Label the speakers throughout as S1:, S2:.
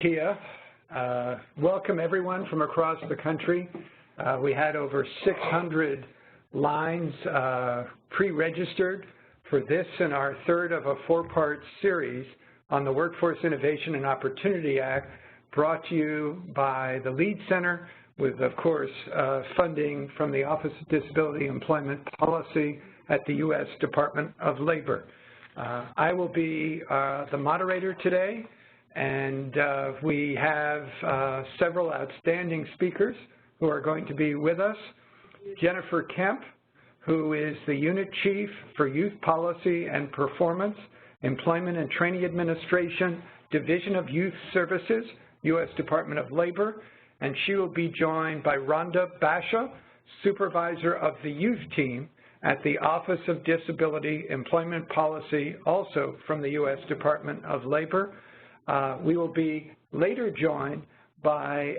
S1: Kia. Welcome everyone from across the country. We had over 600 lines pre-registered for this and our third of a four-part series on the Workforce Innovation and Opportunity Act, brought to you by the LEAD Center with, of course, funding from the Office of Disability Employment Policy at the U.S. Department of Labor. I will be the moderator today, and we have several outstanding speakers who are going to be with us. Jennifer Kemp, who is the Unit Chief for Youth Policy and Performance, Employment and Training Administration, Division of Youth Services, U.S. Department of Labor, and she will be joined by Rhonda Basha, Supervisor of the Youth Team at the Office of Disability Employment Policy, also from the U.S. Department of Labor. We will be later joined by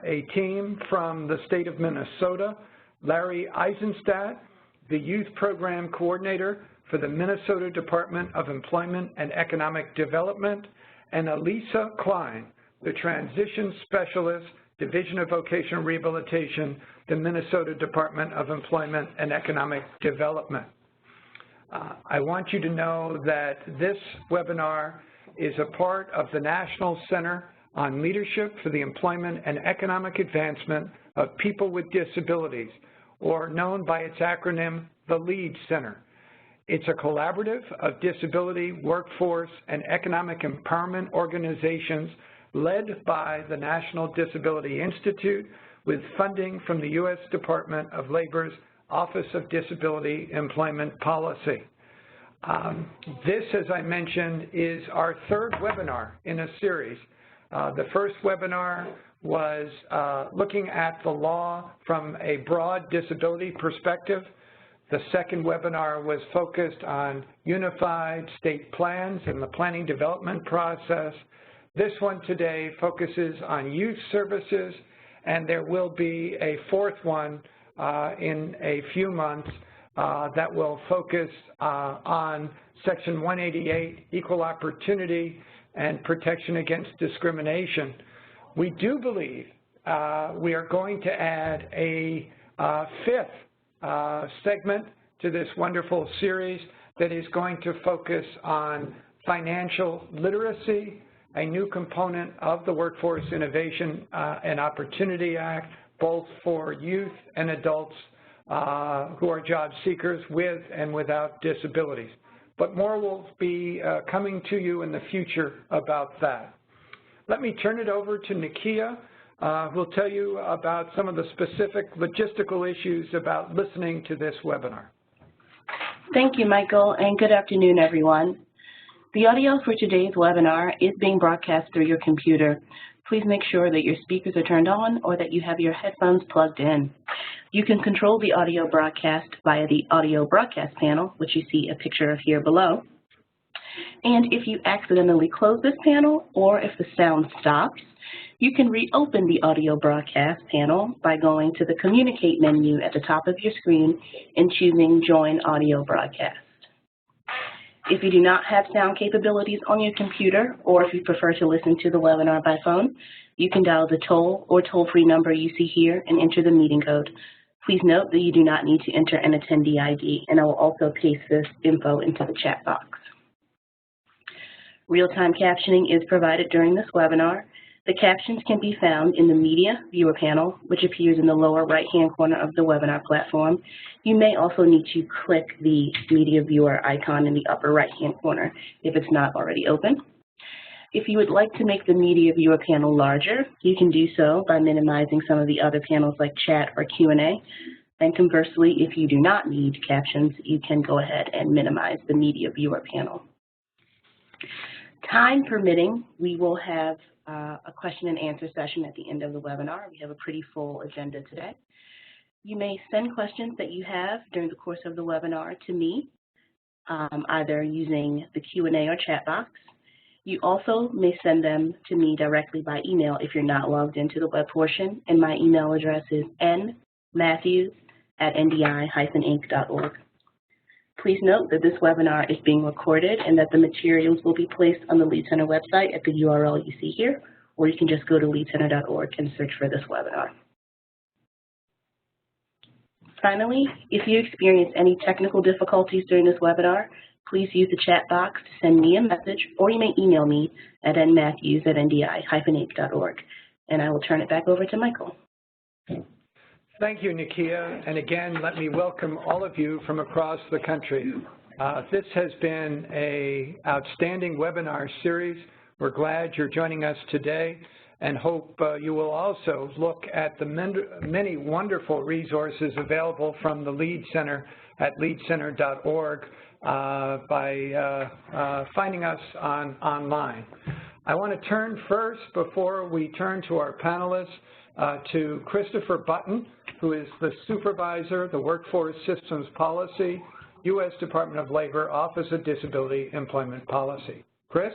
S1: a team from the state of Minnesota, Larry Eisenstadt, the Youth Program Coordinator for the Minnesota Department of Employment and Economic Development, and Elisa Klein, the Transition Specialist, Division of Vocational Rehabilitation, the Minnesota Department of Employment and Economic Development. I want you to know that this webinar is a part of the National Center on Leadership for the Employment and Economic Advancement of People with Disabilities, or known by its acronym, the LEAD Center. It's a collaborative of disability, workforce, and economic empowerment organizations led by the National Disability Institute with funding from the U.S. Department of Labor's Office of Disability Employment Policy. This, as I mentioned, is our third webinar in a series. The first webinar was looking at the law from a broad disability perspective. The second webinar was focused on unified state plans and the planning development process. This one today focuses on youth services, and there will be a fourth one in a few months that will focus on Section 188, equal opportunity and protection against discrimination. We do believe we are going to add a fifth segment to this wonderful series that is going to focus on financial literacy, a new component of the Workforce Innovation and Opportunity Act, both for youth and adults who are job seekers with and without disabilities. But more will be coming to you in the future about that. Let me turn it over to Nakia, who will tell you about some of the specific logistical issues about listening to this webinar.
S2: Thank you, Michael, and good afternoon, everyone. The audio for today's webinar is being broadcast through your computer. Please make sure that your speakers are turned on or that you have your headphones plugged in. You can control the audio broadcast via the audio broadcast panel, which you see a picture of here below. And if you accidentally close this panel or if the sound stops, you can reopen the audio broadcast panel by going to the Communicate menu at the top of your screen and choosing Join Audio Broadcast. If you do not have sound capabilities on your computer, or if you prefer to listen to the webinar by phone, you can dial the toll or toll-free number you see here and enter the meeting code. Please note that you do not need to enter an attendee ID, and I will also paste this info into the chat box. Real-time captioning is provided during this webinar. The captions can be found in the Media Viewer panel, which appears in the lower right-hand corner of the webinar platform. You may also need to click the Media Viewer icon in the upper right-hand corner if it's not already open. If you would like to make the Media Viewer panel larger, you can do so by minimizing some of the other panels like chat or Q&A. And conversely, if you do not need captions, you can go ahead and minimize the Media Viewer panel. Time permitting, we will have a question and answer session at the end of the webinar. We have a pretty full agenda today. You may send questions that you have during the course of the webinar to me, either using the Q&A or chat box. You also may send them to me directly by email if you're not logged into the web portion, and my email address is nmatthews@ndi-inc.org. Please note that this webinar is being recorded and that the materials will be placed on the LEAD Center website at the URL you see here, or you can just go to leadcenter.org and search for this webinar. Finally, if you experience any technical difficulties during this webinar, please use the chat box to send me a message, or you may email me at nmatthews@ndi-inc.org. And I will turn it back over to Michael.
S1: Thank you, Nakia. And again, let me welcome all of you from across the country. This has been an outstanding webinar series. We're glad you're joining us today, and hope you will also look at the many wonderful resources available from the LEAD Center at leadcenter.org by finding us online. I want to turn first, before we turn to our panelists, to Christopher Button, who is the Supervisor, the Workforce Systems Policy, U.S. Department of Labor, Office of Disability Employment Policy. Chris?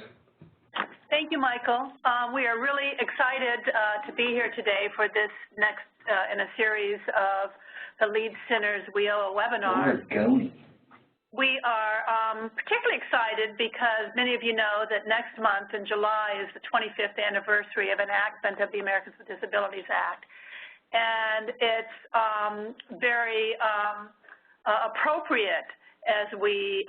S3: Thank you, Michael. We are really excited to be here today for this next in a series of the LEAD Center's WIOA webinar. We are particularly excited because many of you know that next month in July is the 25th anniversary of enactment of the Americans with Disabilities Act. And it's very appropriate as we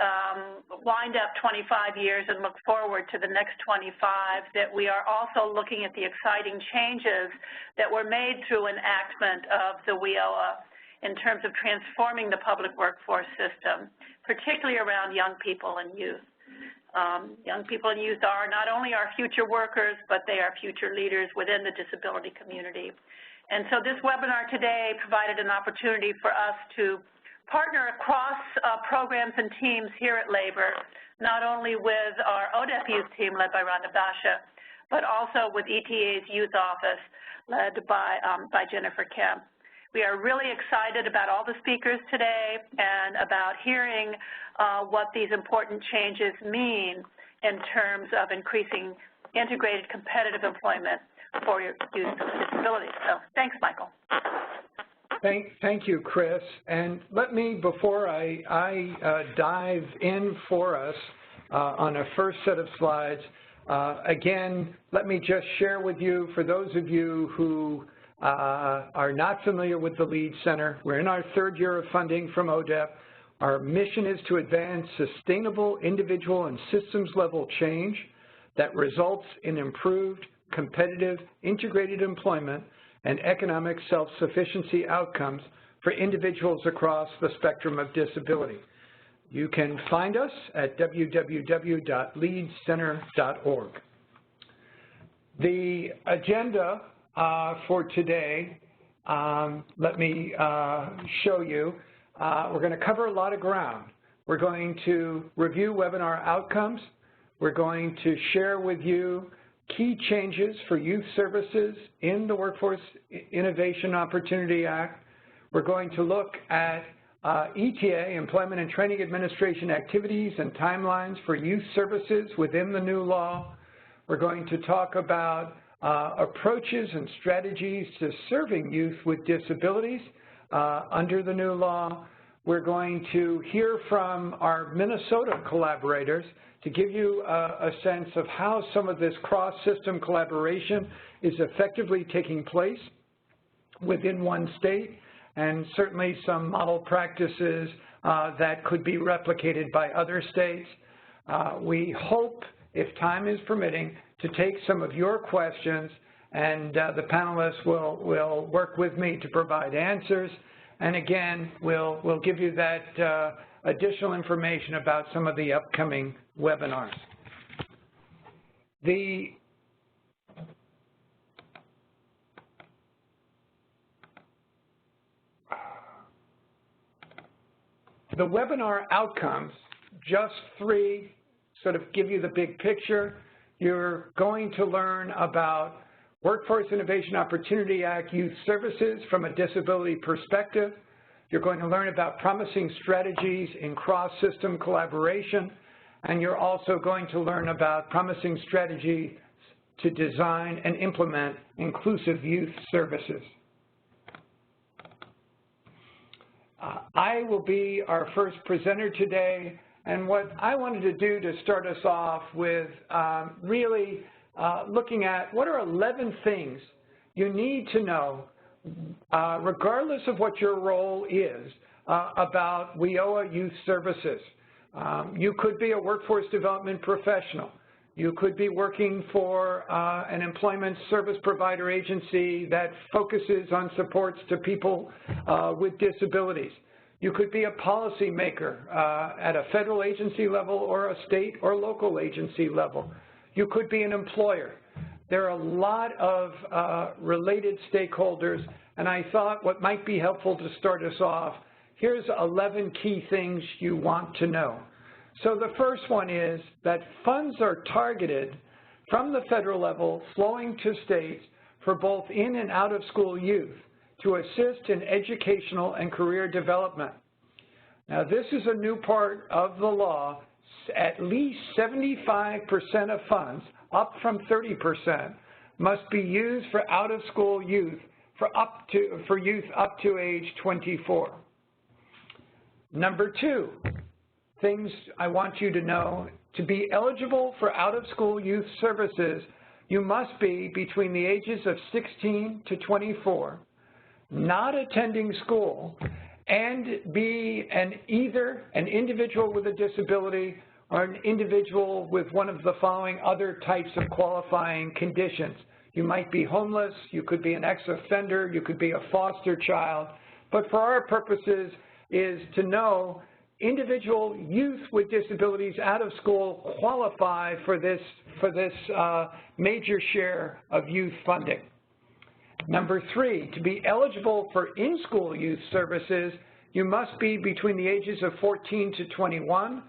S3: wind up 25 years and look forward to the next 25, that we are also looking at the exciting changes that were made through enactment of the WIOA in terms of transforming the public workforce system, particularly around young people and youth. Young people and youth are not only our future workers, but they are future leaders within the disability community. And so this webinar today provided an opportunity for us to partner across programs and teams here at Labor, not only with our ODEP youth team led by Rhonda Basha, but also with ETA's youth office led by Jennifer Kemp. We are really excited about all the speakers today and about hearing what these important changes mean in terms of increasing integrated competitive employment for your youth with disabilities. So thanks, Michael.
S1: Thank you, Chris. And let me, before I dive in for us on a first set of slides, again, let me just share with you, for those of you who are not familiar with the LEAD Center, we're in our third year of funding from ODEP. Our mission is to advance sustainable individual and systems level change that results in improved, competitive, integrated employment and economic self-sufficiency outcomes for individuals across the spectrum of disability. You can find us at www.leadcenter.org. The agenda for today, let me show you. We're going to cover a lot of ground. We're going to review webinar outcomes. We're going to share with you key changes for youth services in the Workforce Innovation Opportunity Act. We're going to look at ETA, Employment and Training Administration activities and timelines for youth services within the new law. We're going to talk about approaches and strategies to serving youth with disabilities under the new law. We're going to hear from our Minnesota collaborators to give you a sense of how some of this cross-system collaboration is effectively taking place within one state, and certainly some model practices that could be replicated by other states. We hope, if time is permitting, to take some of your questions, and the panelists will work with me to provide answers. And again, we'll give you that additional information about some of the upcoming webinars. The webinar outcomes, just three, sort of give you the big picture. You're going to learn about Workforce Innovation Opportunity Act youth services from a disability perspective. You're going to learn about promising strategies in cross-system collaboration, and you're also going to learn about promising strategies to design and implement inclusive youth services. I will be our first presenter today, and what I wanted to do to start us off with really looking at what are 11 things you need to know, regardless of what your role is, about WIOA Youth Services. You could be a workforce development professional. You could be working for an employment service provider agency that focuses on supports to people with disabilities. You could be a policymaker at a federal agency level or a state or local agency level. You could be an employer. There are a lot of related stakeholders, and I thought what might be helpful to start us off, here's 11 key things you want to know. So the first one is that funds are targeted from the federal level flowing to states for both in and out of school youth to assist in educational and career development. Now this is a new part of the law. At least 75% of funds, up from 30%, must be used for out of school youth for youth up to age 24. Number two, things I want you to know, to be eligible for out-of-school youth services, you must be between the ages of 16 to 24, not attending school, and be either an individual with a disability or an individual with one of the following other types of qualifying conditions. You might be homeless, you could be an ex-offender, you could be a foster child, but for our purposes is to know individual youth with disabilities out of school qualify for this major share of youth funding. Number three, to be eligible for in-school youth services, you must be between the ages of 14 to 21,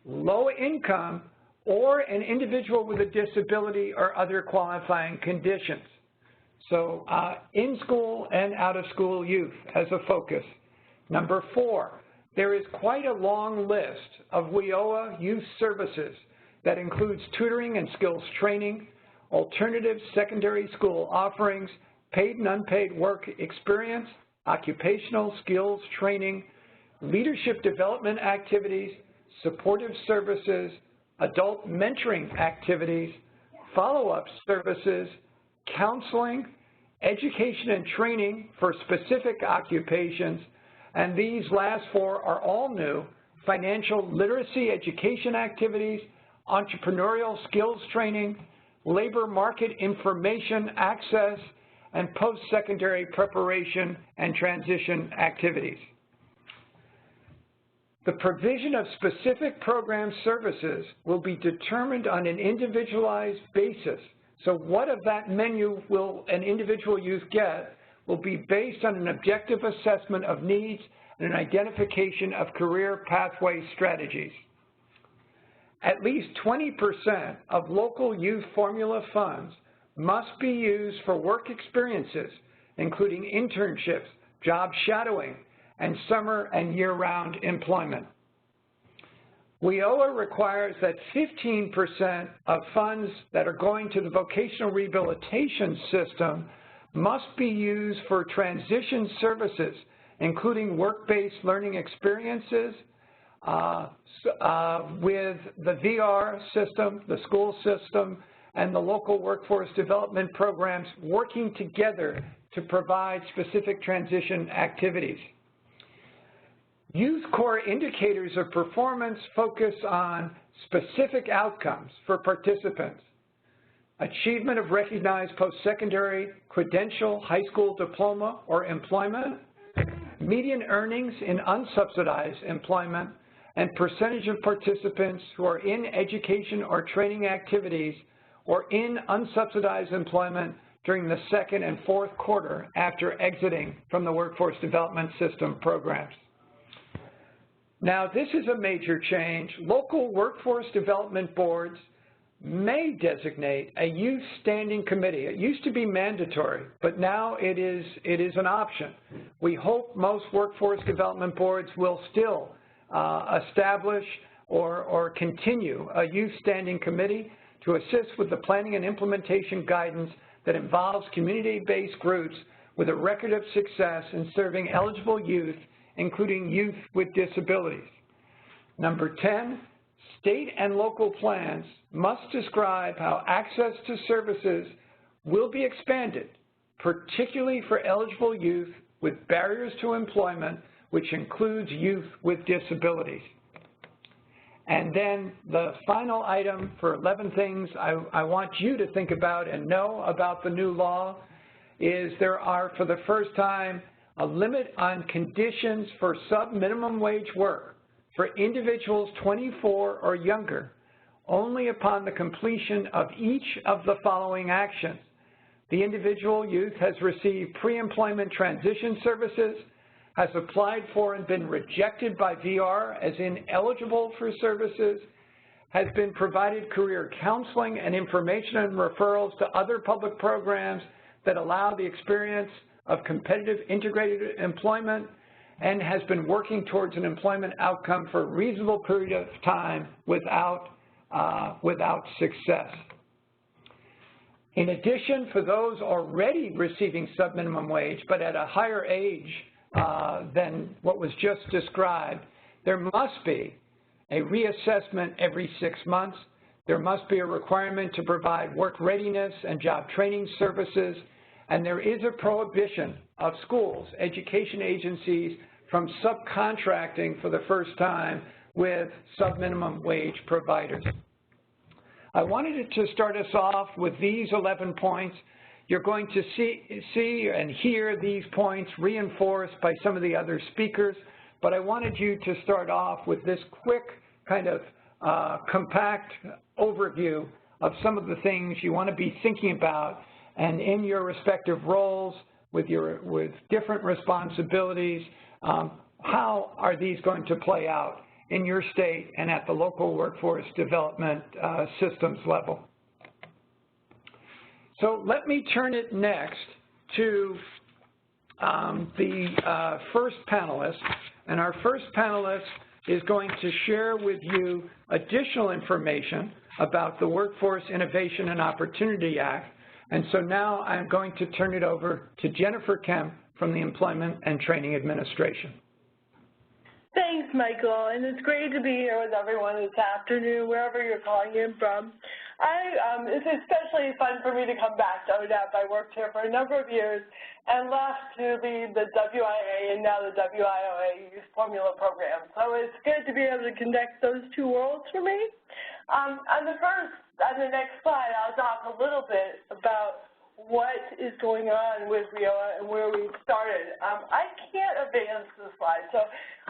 S1: low income, or an individual with a disability or other qualifying conditions. So in-school and out-of-school youth as a focus. Number four, there is quite a long list of WIOA youth services that includes tutoring and skills training, alternative secondary school offerings, paid and unpaid work experience, occupational skills training, leadership development activities, supportive services, adult mentoring activities, follow-up services, counseling, education and training for specific occupations, and these last four are all new: financial literacy education activities, entrepreneurial skills training, labor market information access, and post-secondary preparation and transition activities. The provision of specific program services will be determined on an individualized basis. So what of that menu will an individual youth get will be based on an objective assessment of needs and an identification of career pathway strategies. At least 20% of local youth formula funds must be used for work experiences, including internships, job shadowing, and summer and year-round employment. WIOA requires that 15% of funds that are going to the vocational rehabilitation system must be used for transition services, including work-based learning experiences with the VR system, the school system, and the local workforce development programs working together to provide specific transition activities. Youth core indicators of performance focus on specific outcomes for participants: achievement of recognized post-secondary credential, high school diploma, or employment, median earnings in unsubsidized employment, and percentage of participants who are in education or training activities or in unsubsidized employment during the second and fourth quarter after exiting from the workforce development system programs. Now, this is a major change. Local workforce development boards may designate a youth standing committee. It used to be mandatory, but now it is an option. We hope most workforce development boards will still establish or continue a youth standing committee to assist with the planning and implementation guidance that involves community-based groups with a record of success in serving eligible youth, including youth with disabilities. Number 10, State and local plans must describe how access to services will be expanded, particularly for eligible youth with barriers to employment, which includes youth with disabilities. And then the final item for 11 things I want you to think about and know about the new law is there are, for the first time, a limit on conditions for sub-minimum wage work for individuals 24 or younger, only upon the completion of each of the following actions. The individual youth has received pre-employment transition services, has applied for and been rejected by VR as ineligible for services, has been provided career counseling and information and referrals to other public programs that allow the experience of competitive integrated employment, and has been working towards an employment outcome for a reasonable period of time without success. In addition, for those already receiving sub-minimum wage but at a higher age than what was just described, there must be a reassessment every 6 months. There must be a requirement to provide work readiness and job training services, and there is a prohibition of schools, education agencies, from subcontracting for the first time with sub-minimum wage providers. I wanted to start us off with these 11 points. You're going to see and hear these points reinforced by some of the other speakers, but I wanted you to start off with this quick kind of compact overview of some of the things you want to be thinking about, and in your respective roles with different responsibilities, how are these going to play out in your state and at the local workforce development systems level. So let me turn it next to the first panelist, and our first panelist is going to share with you additional information about the Workforce Innovation and Opportunity Act. And so now I'm going to turn it over to Jennifer Kemp from the Employment and Training Administration.
S4: Thanks, Michael, and it's great to be here with everyone this afternoon, wherever you're calling in from. It's especially fun for me to come back to ODAP. I worked here for a number of years and left to lead the WIA and now the WIOA Youth Formula Program. So it's good to be able to connect those two worlds for me. On the next slide, I'll talk a little bit about what is going on with WIOA and where we've started. I can't advance the slide, so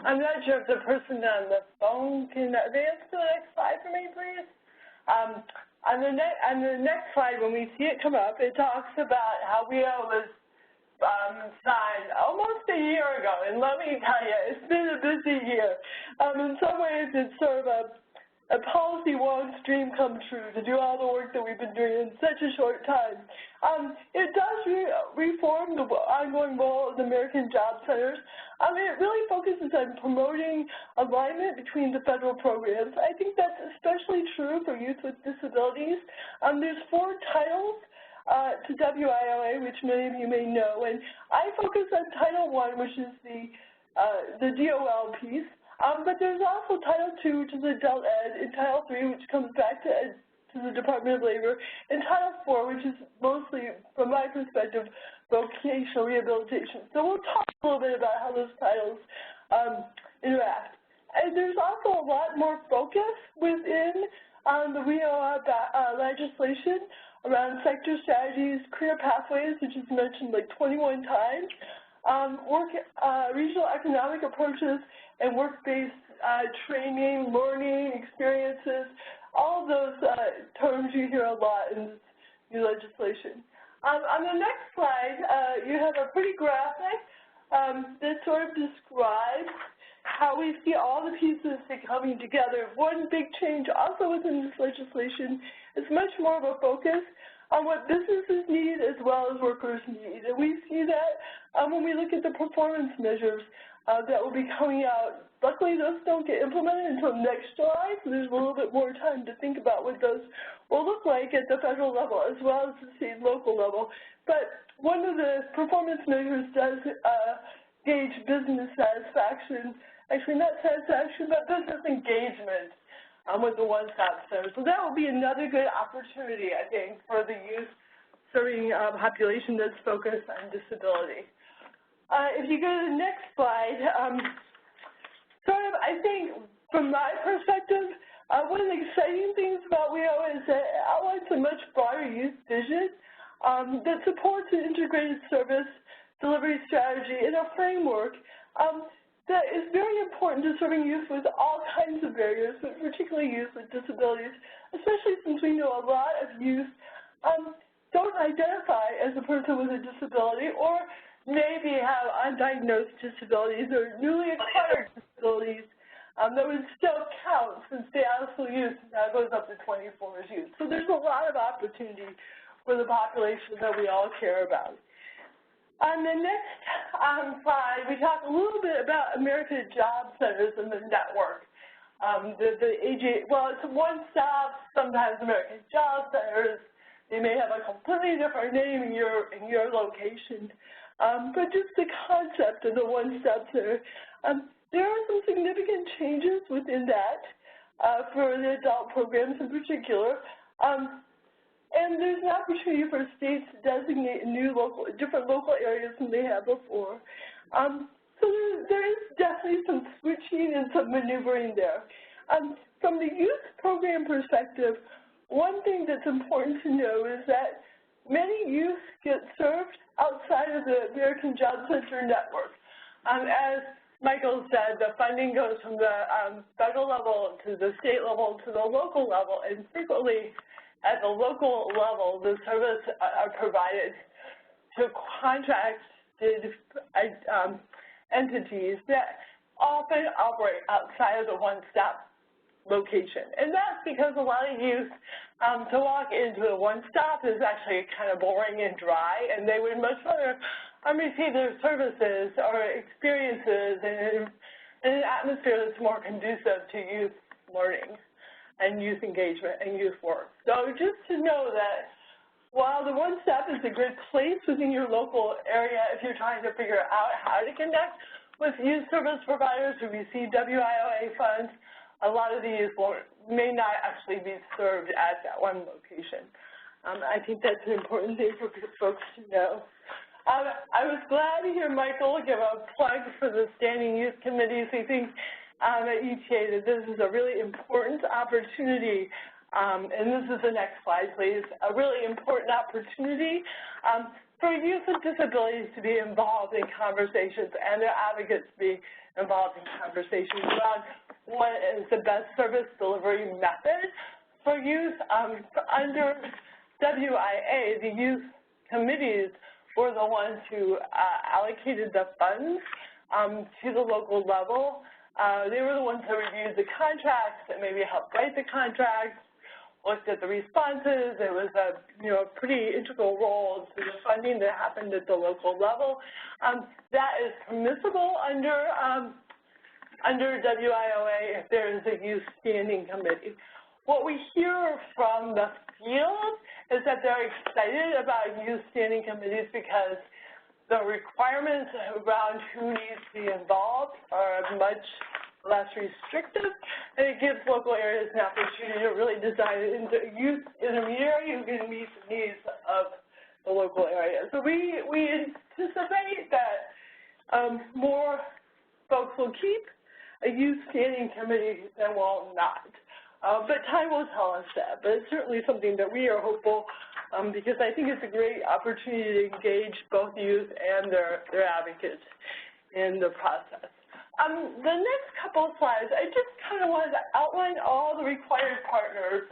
S4: I'm not sure if the person on the phone can advance to the next slide for me, please. On the next slide, when we see it come up, it talks about how WIOA was signed almost a year ago, and let me tell you, it's been a busy year. In some ways, it's sort of a policy one stream come true to do all the work that we've been doing in such a short time. It does reform the ongoing role of the American Job Centers. It really focuses on promoting alignment between the federal programs. I think that's especially true for youth with disabilities. There's 4 titles to WIOA, which many of you may know, and I focus on Title I, which is the DOL piece. But there's also Title II, which is adult ed, and Title III, which comes back to the Department of Labor, and Title IV, which is mostly, from my perspective, vocational rehabilitation. So we'll talk a little bit about how those titles interact. And there's also a lot more focus within the WIOA legislation around sector strategies, career pathways, which is mentioned like 21 times, regional economic approaches, and work-based training, learning, experiences, all of those terms you hear a lot in this new legislation. On the next slide, you have a pretty graphic that sort of describes how we see all the pieces coming together. One big change also within this legislation is much more of a focus on what businesses need as well as workers need. And we see that when we look at the performance measures that will be coming out. Luckily, those don't get implemented until next July, so there's a little bit more time to think about what those will look like at the federal level as well as the state and local level. But one of the performance measures does gauge business satisfaction, actually not satisfaction, but business engagement. with the one-stop center. So that will be another good opportunity, I think, for the youth serving population that's focused on disability. If you go to the next slide, I think from my perspective, one of the exciting things about WIOA is that it outlines a much broader youth vision that supports an integrated service delivery strategy in a framework that is very important to serving youth with all kinds of barriers, but particularly youth with disabilities, especially since we know a lot of youth don't identify as a person with a disability or maybe have undiagnosed disabilities or newly acquired disabilities that would still count since the absolute youth now goes up to 24 as youth. So there's a lot of opportunity for the population that we all care about. On the next slide, we talk a little bit about American Job Centers and the network. It's one-stop, sometimes American Job Centers. They may have a completely different name in your location. But just the concept of the one-stop center. There are some significant changes within that for the adult programs in particular. And there's an opportunity for states to designate different local areas than they have before. So there is definitely some switching and some maneuvering there. From the youth program perspective, one thing that's important to know is that many youth get served outside of the American Job Center network. As Michael said, the funding goes from the federal level to the state level to the local level, and frequently at the local level, the service are provided to contracted entities that often operate outside of the one-stop location. And that's because a lot of youth, to walk into a one-stop is actually kind of boring and dry, and they would much rather receive their services or experiences in an atmosphere that's more conducive to youth learning and youth engagement and youth work. So just to know that while the one-stop is a good place within your local area if you're trying to figure out how to connect with youth service providers who receive WIOA funds, a lot of these may not actually be served at that one location. I think that's an important thing for folks to know. I was glad to hear Michael give a plug for the Standing Youth Committees. We think at ETA that this is a really important opportunity, and this is the next slide, please, a really important opportunity for youth with disabilities to be involved in conversations and their advocates to be involved in conversations around what is the best service delivery method for youth. Under WIA, the youth committees were the ones who allocated the funds to the local level. They were the ones that reviewed the contracts, that maybe helped write the contracts, looked at the responses. It was a pretty integral role to the funding that happened at the local level. That is permissible under WIOA if there is a youth standing committee. What we hear from the field is that they're excited about youth standing committees because the requirements around who needs to be involved are much less restrictive, and it gives local areas an opportunity to really design it into a youth intermediary who can meet the needs of the local area. So we anticipate that more folks will keep a youth standing committee than will not. But time will tell us that. But it's certainly something that we are hopeful because I think it's a great opportunity to engage both youth and their advocates in the process. The next couple of slides, I just kind of wanted to outline all the required partners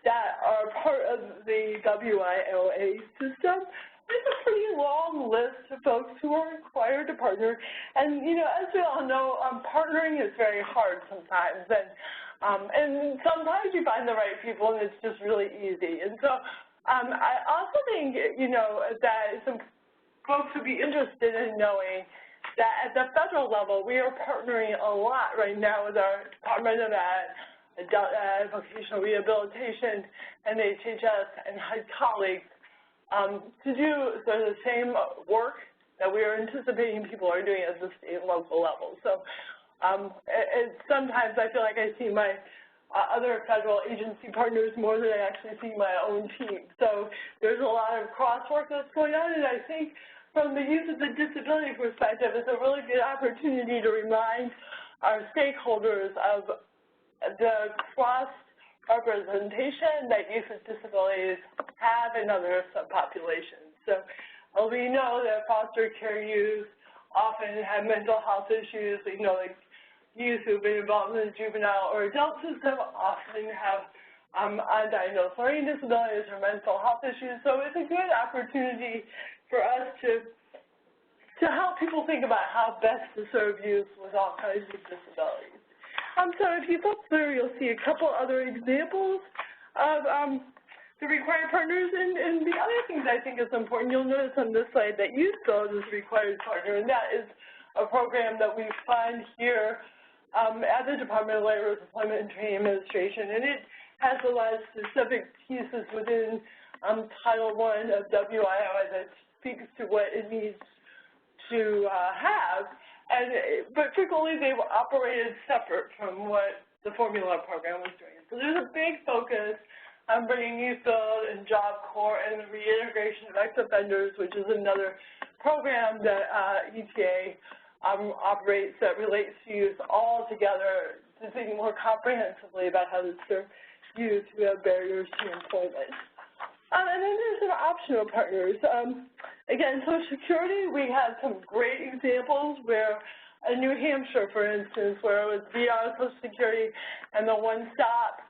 S4: that are part of the WIOA system. There's a pretty long list of folks who are required to partner. And, as we all know, partnering is very hard sometimes. And sometimes you find the right people, and it's just really easy. And so I also think, that some folks would be interested in knowing that at the federal level, we are partnering a lot right now with our Department of Vocational Rehabilitation and HHS and HUD colleagues to do the same work that we are anticipating people are doing at the state and local level. So Sometimes I feel like I see my other federal agency partners more than I actually see my own team. So there's a lot of crosswork that's going on, and I think from the youth with a disability perspective, it's a really good opportunity to remind our stakeholders of the cross-representation that youth with disabilities have in other subpopulations. So we know that foster care youth often have mental health issues. We know that youth who've been involved in the juvenile or adult system often have undiagnosed learning disabilities or mental health issues. So it's a good opportunity for us to help people think about how best to serve youth with all kinds of disabilities. So if you look through, you'll see a couple other examples of the required partners. And the other things I think is important, you'll notice on this slide that Youth Build is a required partner, and that is a program that we fund here at the Department of Labor, Employment and Training Administration, and it has a lot of specific pieces within Title I of WIOA that speaks to what it needs to have, but frequently they've operated separate from what the formula program was doing. So there's a big focus on bringing Youth Build and Job Corps and the reintegration of ex-offenders, which is another program that ETA operates that relates to youth all together to think more comprehensively about how to serve youth who have barriers to employment. And then there's some optional partners. Again, Social Security, we had some great examples where in New Hampshire, for instance, where it was VR Social Security and the one-stop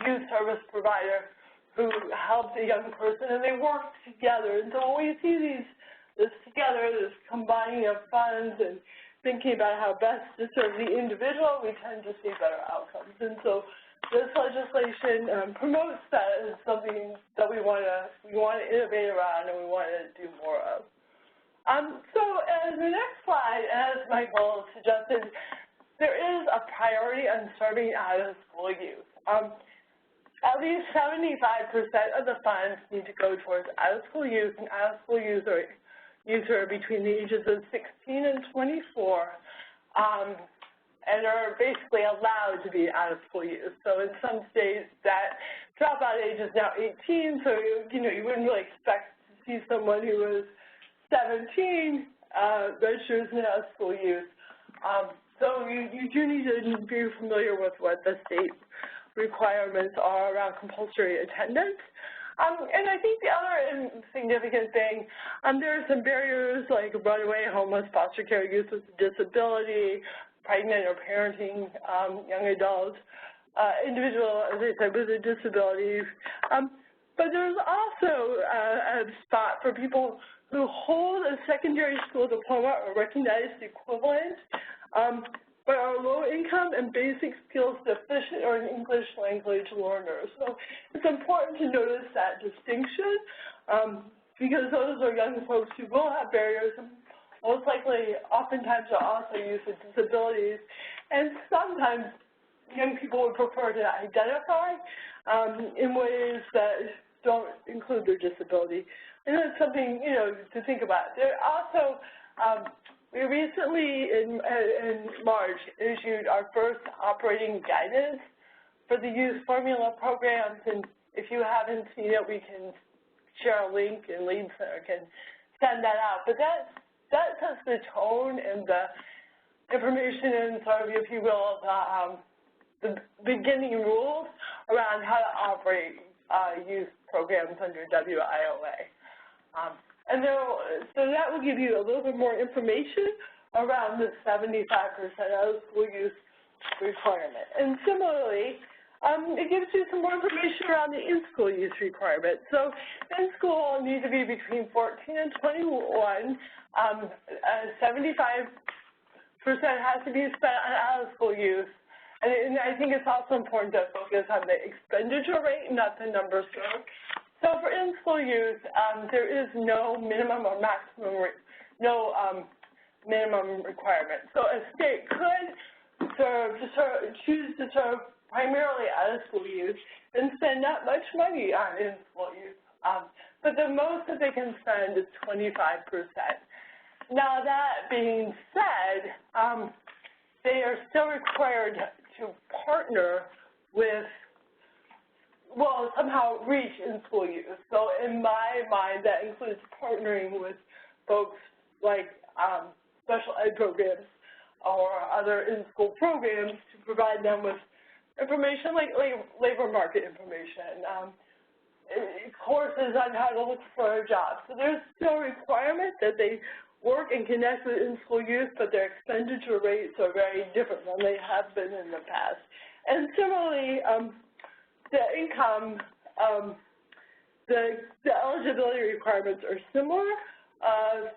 S4: youth service provider who helped a young person, and they worked together. And so when we see this together, this combining of funds and thinking about how best to serve the individual, we tend to see better outcomes. And so this legislation promotes that as something that we want to innovate around and we want to do more of. So as the next slide, as Michael suggested, there is a priority on serving out-of-school youth. At least 75% of the funds need to go towards out-of-school youth, and out-of-school youth are between the ages of 16 and 24. And are basically allowed to be out-of-school youth. So in some states, that dropout age is now 18, so you wouldn't really expect to see someone who was 17 registered as an out-of-school youth. So you do need to be familiar with what the state requirements are around compulsory attendance. And I think the other significant thing, there are some barriers like runaway, homeless, foster care youth with a disability, pregnant or parenting young adults, individual, as I said, with a disability. But there's also a spot for people who hold a secondary school diploma or recognized equivalent, but are low income and basic skills deficient or an English language learner. So it's important to notice that distinction because those are young folks who will have barriers. Most likely, oftentimes, are also youth with disabilities, and sometimes young people would prefer to identify in ways that don't include their disability. And that's something, to think about. There also, we recently, in March, issued our first operating guidance for the youth formula programs, and if you haven't seen it, we can share a link, and Lead Center can send that out. But that sets the tone and the information and sort of, if you will, the beginning rules around how to operate youth programs under WIOA. So that will give you a little bit more information around the 75% out-of-school youth requirement. And similarly, it gives you some more information around the in-school youth requirement. So in-school need to be between 14 and 21. 75% has to be spent on out-of-school youth. And I think it's also important to focus on the expenditure rate, not the number served. So for in-school youth, there is no minimum or maximum, minimum requirement. So a state could choose to serve primarily out-of-school youth and spend not much money on in-school youth. But the most that they can spend is 25%. Now, that being said, they are still required to partner with, well, somehow reach in-school youth. So in my mind, that includes partnering with folks like special ed programs or other in-school programs to provide them with information like labor market information, courses on how to look for a job. So there's still a requirement that they work and connect with in-school youth, but their expenditure rates are very different than they have been in the past. And similarly, the income, the eligibility requirements are similar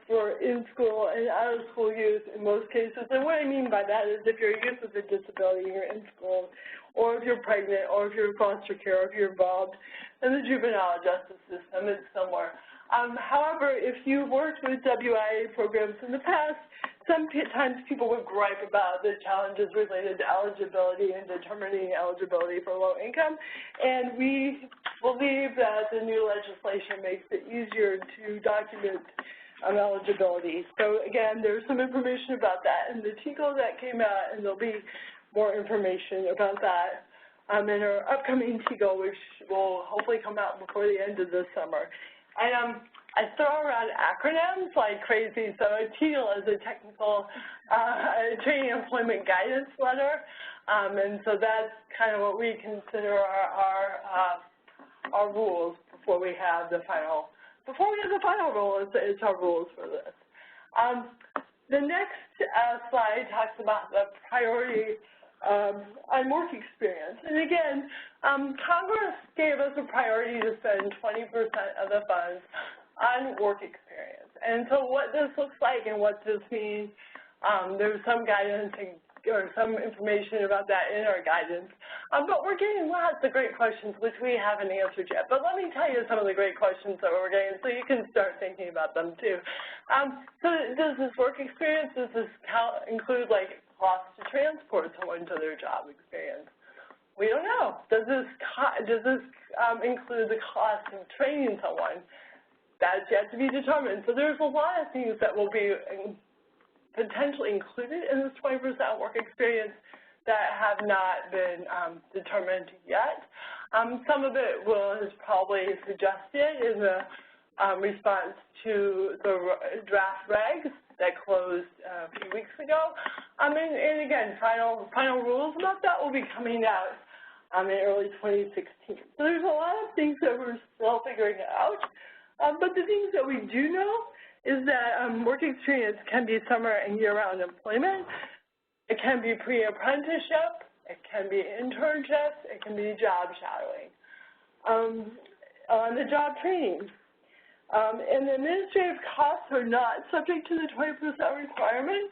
S4: for in-school and out-of-school youth in most cases. And what I mean by that is if you're a youth with a disability and you're in school, or if you're pregnant, or if you're in foster care, or if you're involved in the juvenile justice system, it's similar. However, if you worked with WIA programs in the past, sometimes people would gripe about the challenges related to eligibility and determining eligibility for low income, and we believe that the new legislation makes it easier to document eligibility. So again, there's some information about that in the TICO that came out, and there'll be more information about that in our upcoming TICO, which will hopefully come out before the end of the summer. I throw around acronyms like crazy, so TEAL is a technical training employment guidance letter, and so that's kind of what we consider our rules before we have the final. Before we have the final rule, it's our rules for this. The next slide talks about the priority on work experience, and again, Congress gave us a priority to spend 20% of the funds on work experience. And so what this looks like and what this means, there's some guidance or some information about that in our guidance. But we're getting lots of great questions, which we haven't answered yet. But let me tell you some of the great questions that we're getting so you can start thinking about them too. So does this work experience, does this include like cost to transport someone to their job experience? We don't know. Does this include the cost of training someone? That's yet to be determined. So there's a lot of things that will be potentially included in this 20% work experience that have not been determined yet. Some of it is probably suggested in the response to the draft regs that closed a few weeks ago. And again, final rules about that will be coming out in early 2016. So there's a lot of things that we're still figuring out. But the things that we do know is that work experience can be summer and year-round employment. It can be pre-apprenticeship. It can be internships. It can be job shadowing. On the job training. And the administrative costs are not subject to the 20% requirement.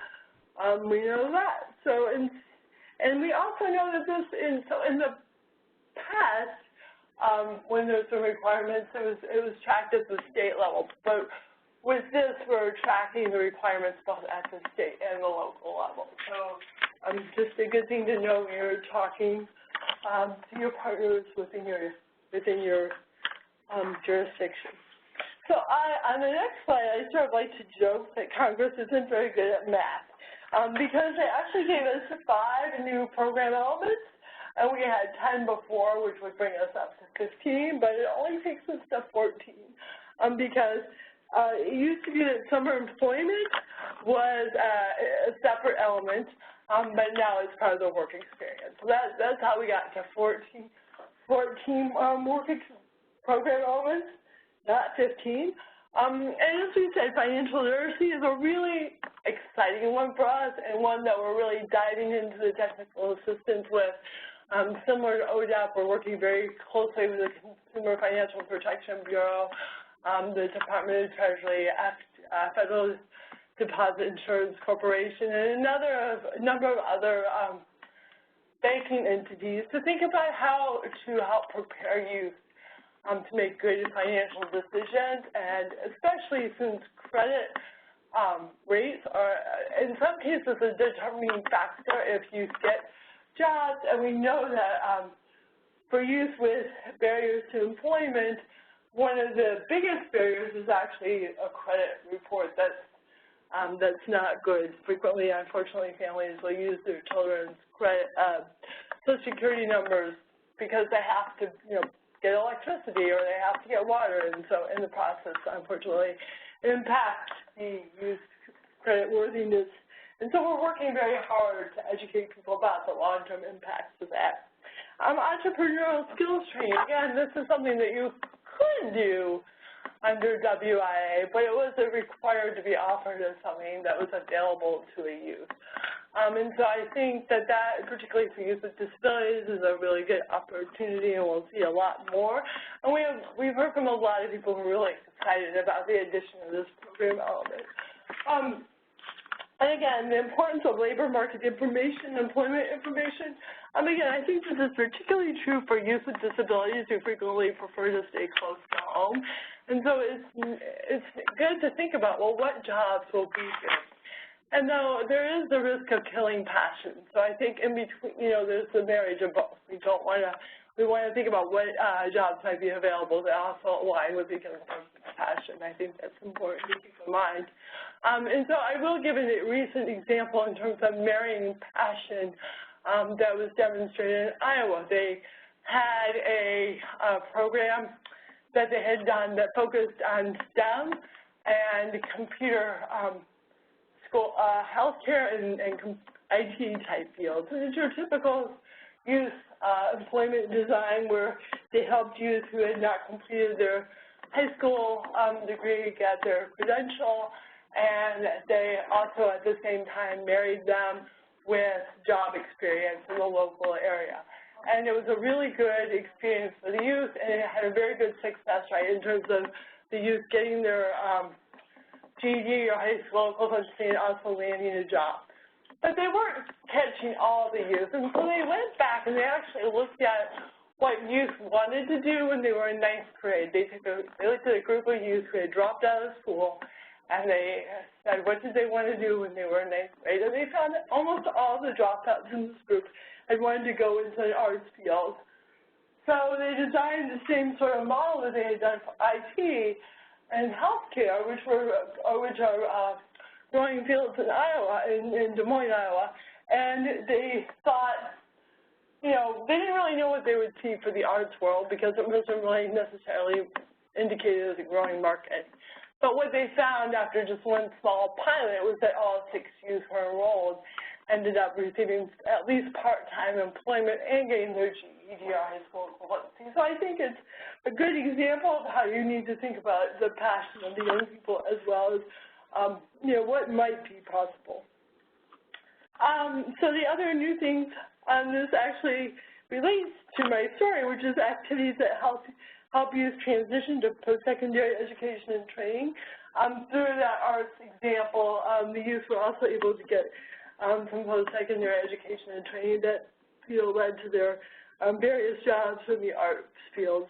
S4: We know that. So, and we also know that this in the past, when there's some requirements, it was tracked at the state level. But with this, we're tracking the requirements both at the state and the local level. So just a good thing to know when you're talking to your partners within your jurisdiction. So on the next slide, I sort of like to joke that Congress isn't very good at math because they actually gave us 5 new program elements. And we had 10 before, which would bring us up to 15, but it only takes us to 14 because it used to be that summer employment was a separate element, but now it's part of the work experience. So that's how we got to 14 program elements, not 15. And as we said, financial literacy is a really exciting one for us and one that we're really diving into the technical assistance with. Similar to ODAP, we're working very closely with the Consumer Financial Protection Bureau, the Department of Treasury, Federal Deposit Insurance Corporation, and a number of other banking entities to think about how to help prepare youth to make good financial decisions, and especially since credit rates are, in some cases, a determining factor if youth get jobs, and we know that for youth with barriers to employment, one of the biggest barriers is actually a credit report that's that's not good. Frequently, unfortunately, families will use their children's Social Security numbers because they have to, get electricity or they have to get water, and so in the process, unfortunately, impacts the youth credit worthiness. And so we're working very hard to educate people about the long-term impacts of that. Entrepreneurial skills training, again, this is something that you could do under WIA, but it wasn't required to be offered as something that was available to a youth. And so I think that particularly for youth with disabilities, is a really good opportunity, and we'll see a lot more. And we've heard from a lot of people who are really excited about the addition of this program element. And again, the importance of labor market information, employment information. Again, I think this is particularly true for youth with disabilities who frequently prefer to stay close to home. And so it's good to think about, well, what jobs will be here? And though there is the risk of killing passion. So I think in between, there's the marriage of both. We want to think about what jobs might be available that also align with the passion. I think that's important to keep in mind. And so I will give a recent example in terms of marrying passion that was demonstrated in Iowa. They had a program that they had done that focused on STEM and computer school, healthcare and IT type fields. And it's your typical youth employment design where they helped youth who had not completed their high school degree get their credential, and they also at the same time married them with job experience in the local area. And it was a really good experience for the youth, and it had a very good success rate in terms of the youth getting their GED or high school equivalency and also landing a job. But they weren't catching all the youth, and so they went back and they actually looked at what youth wanted to do when they were in 9th grade. They looked at a group of youth who had dropped out of school, and they said, what did they want to do when they were in 9th grade? And they found that almost all the dropouts in this group had wanted to go into the arts field. So they designed the same sort of model that they had done for IT and healthcare, which are growing fields in Iowa, in Des Moines, Iowa. And they thought, they didn't really know what they would see for the arts world because it wasn't really necessarily indicated as a growing market. But what they found after just one small pilot was that all 6 youth who were enrolled ended up receiving at least part-time employment and getting their GED or high school equivalency. So I think it's a good example of how you need to think about the passion of the young people as well as, what might be possible. So the other new things on this actually relates to my story, which is activities that help youth transition to post-secondary education and training. Through that arts example, the youth were also able to get some post-secondary education and training that led to their various jobs in the arts fields.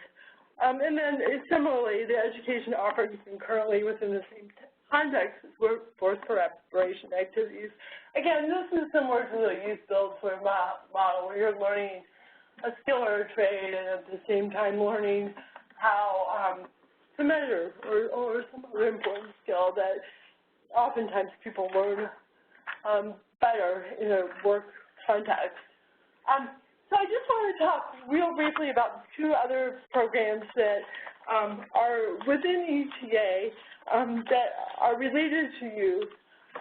S4: And then similarly, the education offered concurrently within the same context as workforce preparation activities. Again, this is similar to the youth build for model where you're learning a skill or a trade and at the same time learning how to measure or some other important skill that oftentimes people learn better in a work context. So I just want to talk real briefly about 2 other programs that are within ETA that are related to youth.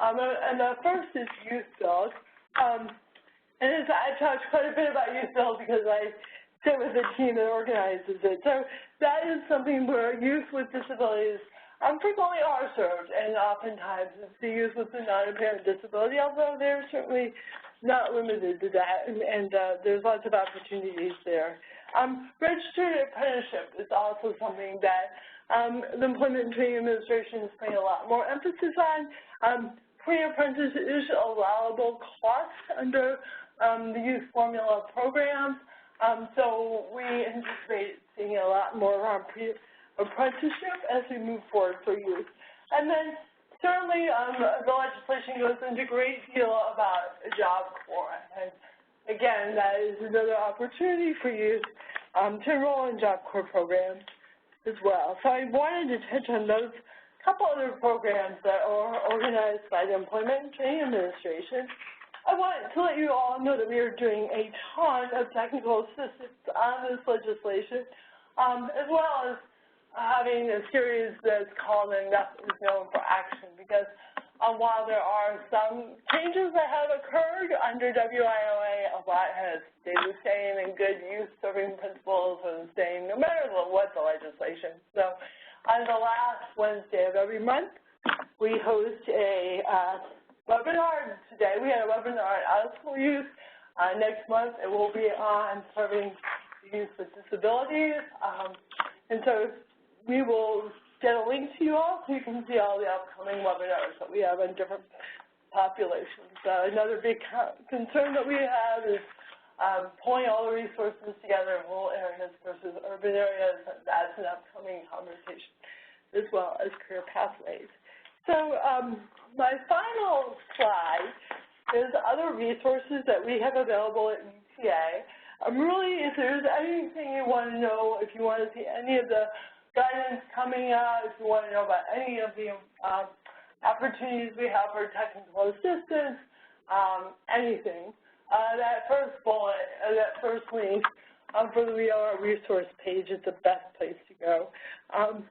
S4: And the first is Youth Build. And I talked quite a bit about Youth Build because I sit with the team that organizes it. So that is something where youth with disabilities frequently are served, and oftentimes it's the youth with a non-apparent disability, although they're certainly not limited to that, and there's lots of opportunities there. Registered apprenticeship is also something that the Employment and Training Administration is putting a lot more emphasis on. Pre-apprentice is allowable cost under the youth formula programs, so we anticipate seeing a lot more around pre-apprenticeship as we move forward for youth. And then certainly the legislation goes into a great deal about Job Corps. And again, that is another opportunity for youth to enroll in Job Corps programs as well. So I wanted to touch on those couple other programs that are organized by the Employment and Training Administration. I want to let you all know that we are doing a ton of technical assistance on this legislation, as well as having a series that's called Enough is Known for Action, because while there are some changes that have occurred under WIOA, a lot has stayed the same, and good youth-serving principles are the same no matter what the legislation. So on the last Wednesday of every month, we host a webinar. Today we had a webinar on out-of-school youth. Next month it will be on serving youth with disabilities. And so we will get a link to you all so you can see all the upcoming webinars that we have on different populations. Another big concern that we have is pulling all the resources together in rural areas versus urban areas. That's an upcoming conversation, as well as career pathways. So my final slide is other resources that we have available at UTA. Really, if there's anything you want to know, if you want to see any of the guidance coming out, if you want to know about any of the opportunities we have for technical assistance, anything, that first bullet, that first link for the WIOA resource page is the best place to go.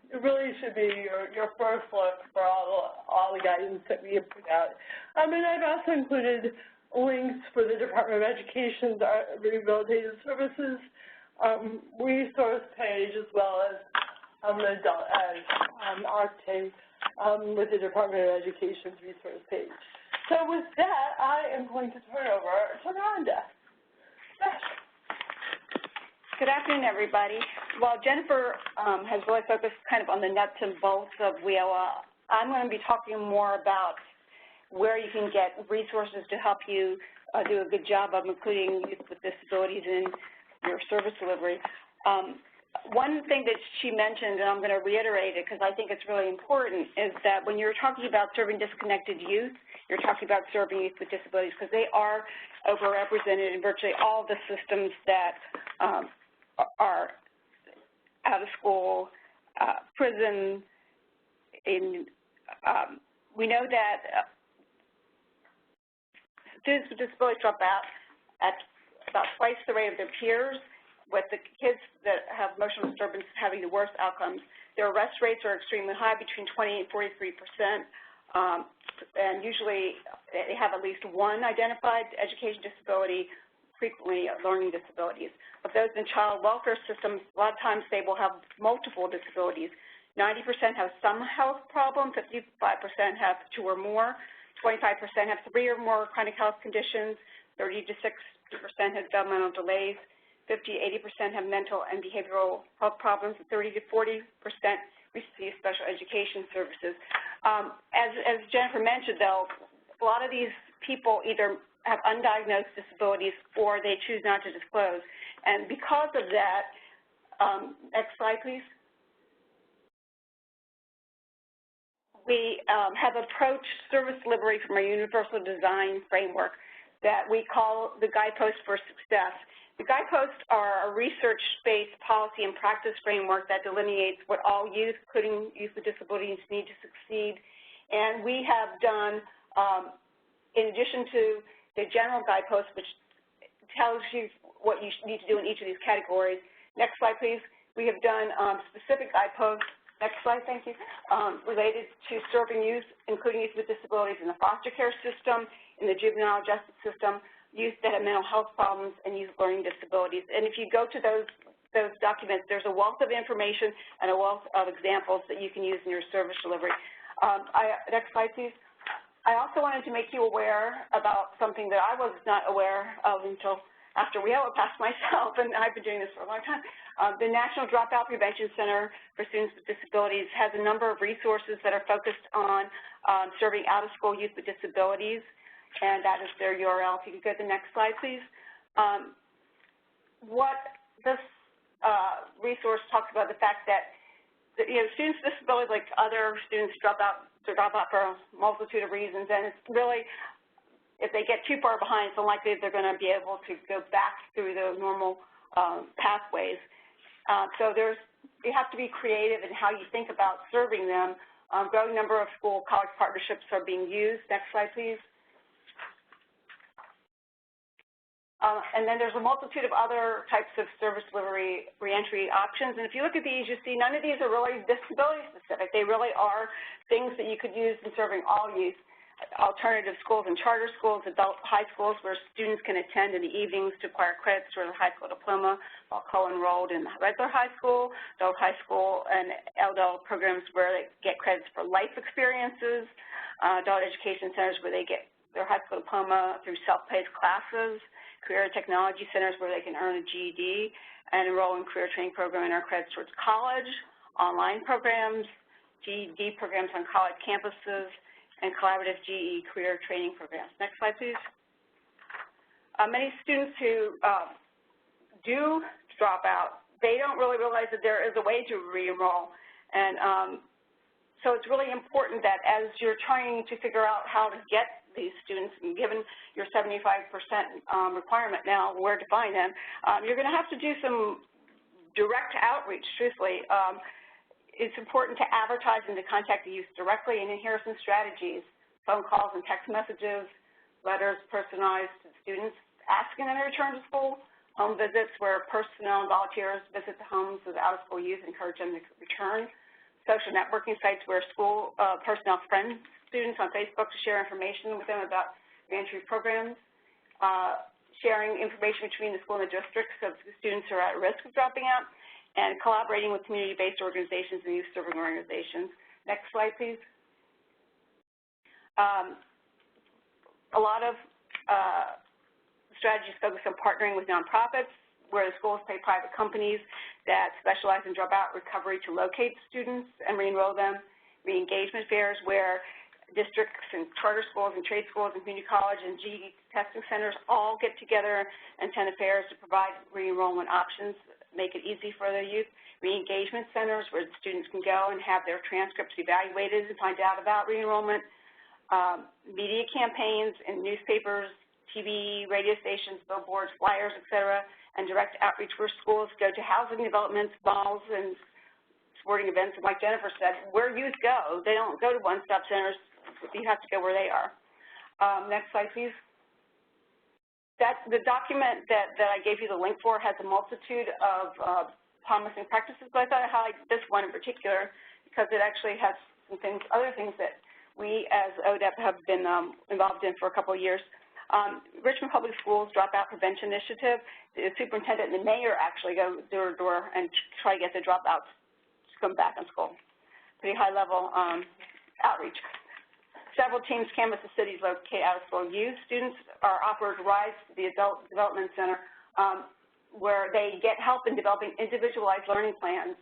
S4: It really should be your first look for all the guidance that we have put out. And I've also included links for the Department of Education's Rehabilitation Services resource page, as well as the adult ed OCTAE with the Department of Education's resource page. So with that, I am going to turn over to Rhonda.
S5: Good afternoon, everybody. While Jennifer has really focused kind of on the nuts and bolts of WIOA, I'm going to be talking more about where you can get resources to help you do a good job of including youth with disabilities in your service delivery. One thing that she mentioned, and I'm going to reiterate it because I think it's really important, is that when you're talking about serving disconnected youth, you're talking about serving youth with disabilities because they are overrepresented in virtually all the systems that are out of school, prison. We know that students with disabilities drop out at about twice the rate of their peers, with the kids that have emotional disturbance having the worst outcomes. Their arrest rates are extremely high, between 20 and 43%, and usually they have at least one identified education disability, frequently learning disabilities. Of those in child welfare systems, a lot of times they will have multiple disabilities. 90% have some health problem, 55% have 2 or more, 25% have 3 or more chronic health conditions, 30 to 60% have developmental delays, 50 to 80% have mental and behavioral health problems, and 30 to 40% receive special education services. As Jennifer mentioned, though, a lot of these people either have undiagnosed disabilities or they choose not to disclose. And because of that, next slide, please. We have approached service delivery from a universal design framework that we call the Guideposts for Success. The guideposts are a research-based policy and practice framework that delineates what all youth, including youth with disabilities, need to succeed. And we have done, in addition to the general guidepost, which tells you what you need to do in each of these categories. Next slide, please. We have done specific guideposts. Next slide, thank you, related to serving youth, including youth with disabilities in the foster care system, in the juvenile justice system, youth that have mental health problems, and youth learning disabilities. And if you go to those documents, there's a wealth of information and a wealth of examples that you can use in your service delivery. Next slide, please. I also wanted to make you aware about something that I was not aware of until after WIOA passed myself, and I've been doing this for a long time. The National Dropout Prevention Center for Students with Disabilities has a number of resources that are focused on serving out-of-school youth with disabilities, and that is their URL. If you could go to the next slide, please. What this resource talks about the fact that students with disabilities, like other students, drop out for a multitude of reasons, and it's really, if they get too far behind, it's unlikely that they're going to be able to go back through the normal pathways. So you have to be creative in how you think about serving them Growing number of school-college partnerships are being used. Next slide, please. And then there's a multitude of other types of service delivery reentry options. And if you look at these, you see none of these are really disability specific. They really are things that you could use in serving all youth. Alternative schools and charter schools, adult high schools where students can attend in the evenings to acquire credits for the high school diploma while co-enrolled in the regular high school, adult high school and adult programs where they get credits for life experiences, adult education centers where they get their high school diploma through self-paced classes, career and technology centers where they can earn a GED and enroll in career training program and earn credits towards college, online programs, GED programs on college campuses, and collaborative GE career training programs. Next slide, please. Many students who do drop out, they don't really realize that there is a way to re-enroll. And so it's really important that as you're trying to figure out how to get these students, and given your 75% requirement now, where to find them, you're going to have to do some direct outreach, truthfully. It's important to advertise and to contact the youth directly, and here are some strategies: phone calls and text messages, letters personalized to students asking them to return to school, home visits where personnel and volunteers visit the homes of the out-of-school youth and encourage them to return, social networking sites where school personnel friend students on Facebook to share information with them about reentry programs, sharing information between the school and the districts of the students who are at risk of dropping out, and collaborating with community-based organizations and youth-serving organizations. Next slide, please. A lot of strategies focus on partnering with nonprofits, where the schools pay private companies that specialize in dropout recovery to locate students and re-enroll them, re-engagement fairs where districts and charter schools and trade schools and community college and GED testing centers all get together and attend fairs to provide re-enrollment options, make it easy for their youth, re-engagement centers where the students can go and have their transcripts evaluated and find out about re-enrollment, media campaigns in newspapers, TV, radio stations, billboards, flyers, et cetera, and direct outreach where schools go to housing developments, malls, and sporting events. And like Jennifer said, where youth go, they don't go to one-stop centers. You have to go where they are. Next slide, please. The document that I gave you the link for has a multitude of promising practices, but I thought I'd highlight this one in particular because it actually has some things, other things that we as ODEP have been involved in for a couple of years. Richmond Public Schools Dropout Prevention Initiative, the superintendent and the mayor actually go door to door and try to get the dropouts to come back in school. Pretty high level outreach. Several teams canvass the cities locate out-of-school youth. Students are offered rides to the Adult Development Center where they get help in developing individualized learning plans.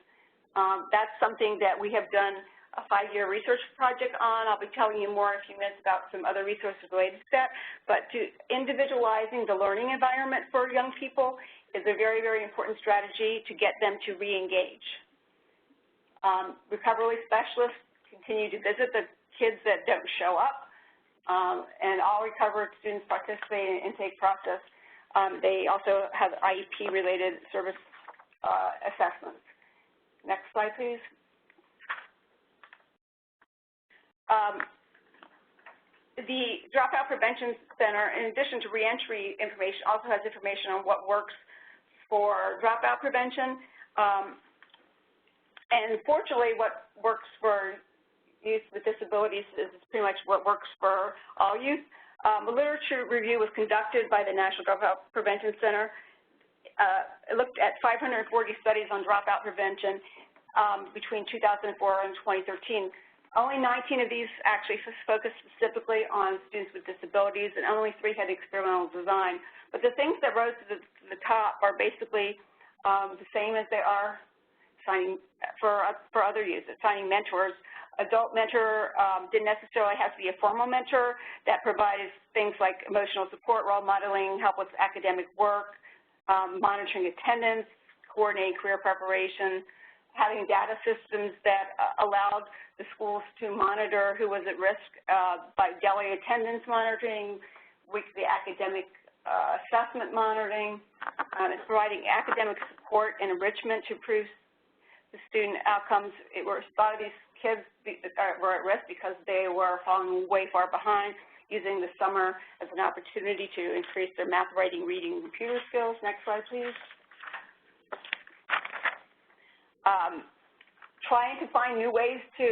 S5: That's something that we have done a 5-year research project on. I'll be telling you more in a few minutes about some other resources related to that. But individualizing the learning environment for young people is a very, very important strategy to get them to re-engage. Recovery specialists continue to visit the kids that don't show up, and all recovered students participate in the intake process. They also have IEP-related service assessments. Next slide, please. The Dropout Prevention Center, in addition to reentry information, also has information on what works for dropout prevention. And fortunately, what works for youth with disabilities is pretty much what works for all youth. A literature review was conducted by the National Dropout Prevention Center. It looked at 540 studies on dropout prevention between 2004 and 2013. Only 19 of these actually focused specifically on students with disabilities, and only 3 had experimental design. But the things that rose to the top are basically the same as they are finding for other youth, finding mentors. Adult mentor didn't necessarily have to be a formal mentor that provided things like emotional support, role modeling, help with academic work, monitoring attendance, coordinating career preparation, having data systems that allowed the schools to monitor who was at risk by daily attendance monitoring, weekly academic assessment monitoring, and providing academic support and enrichment to improve the student outcomes. A lot of these kids were at risk because they were falling way far behind, using the summer as an opportunity to increase their math, writing, reading, and computer skills. Next slide, please. Trying to find new ways to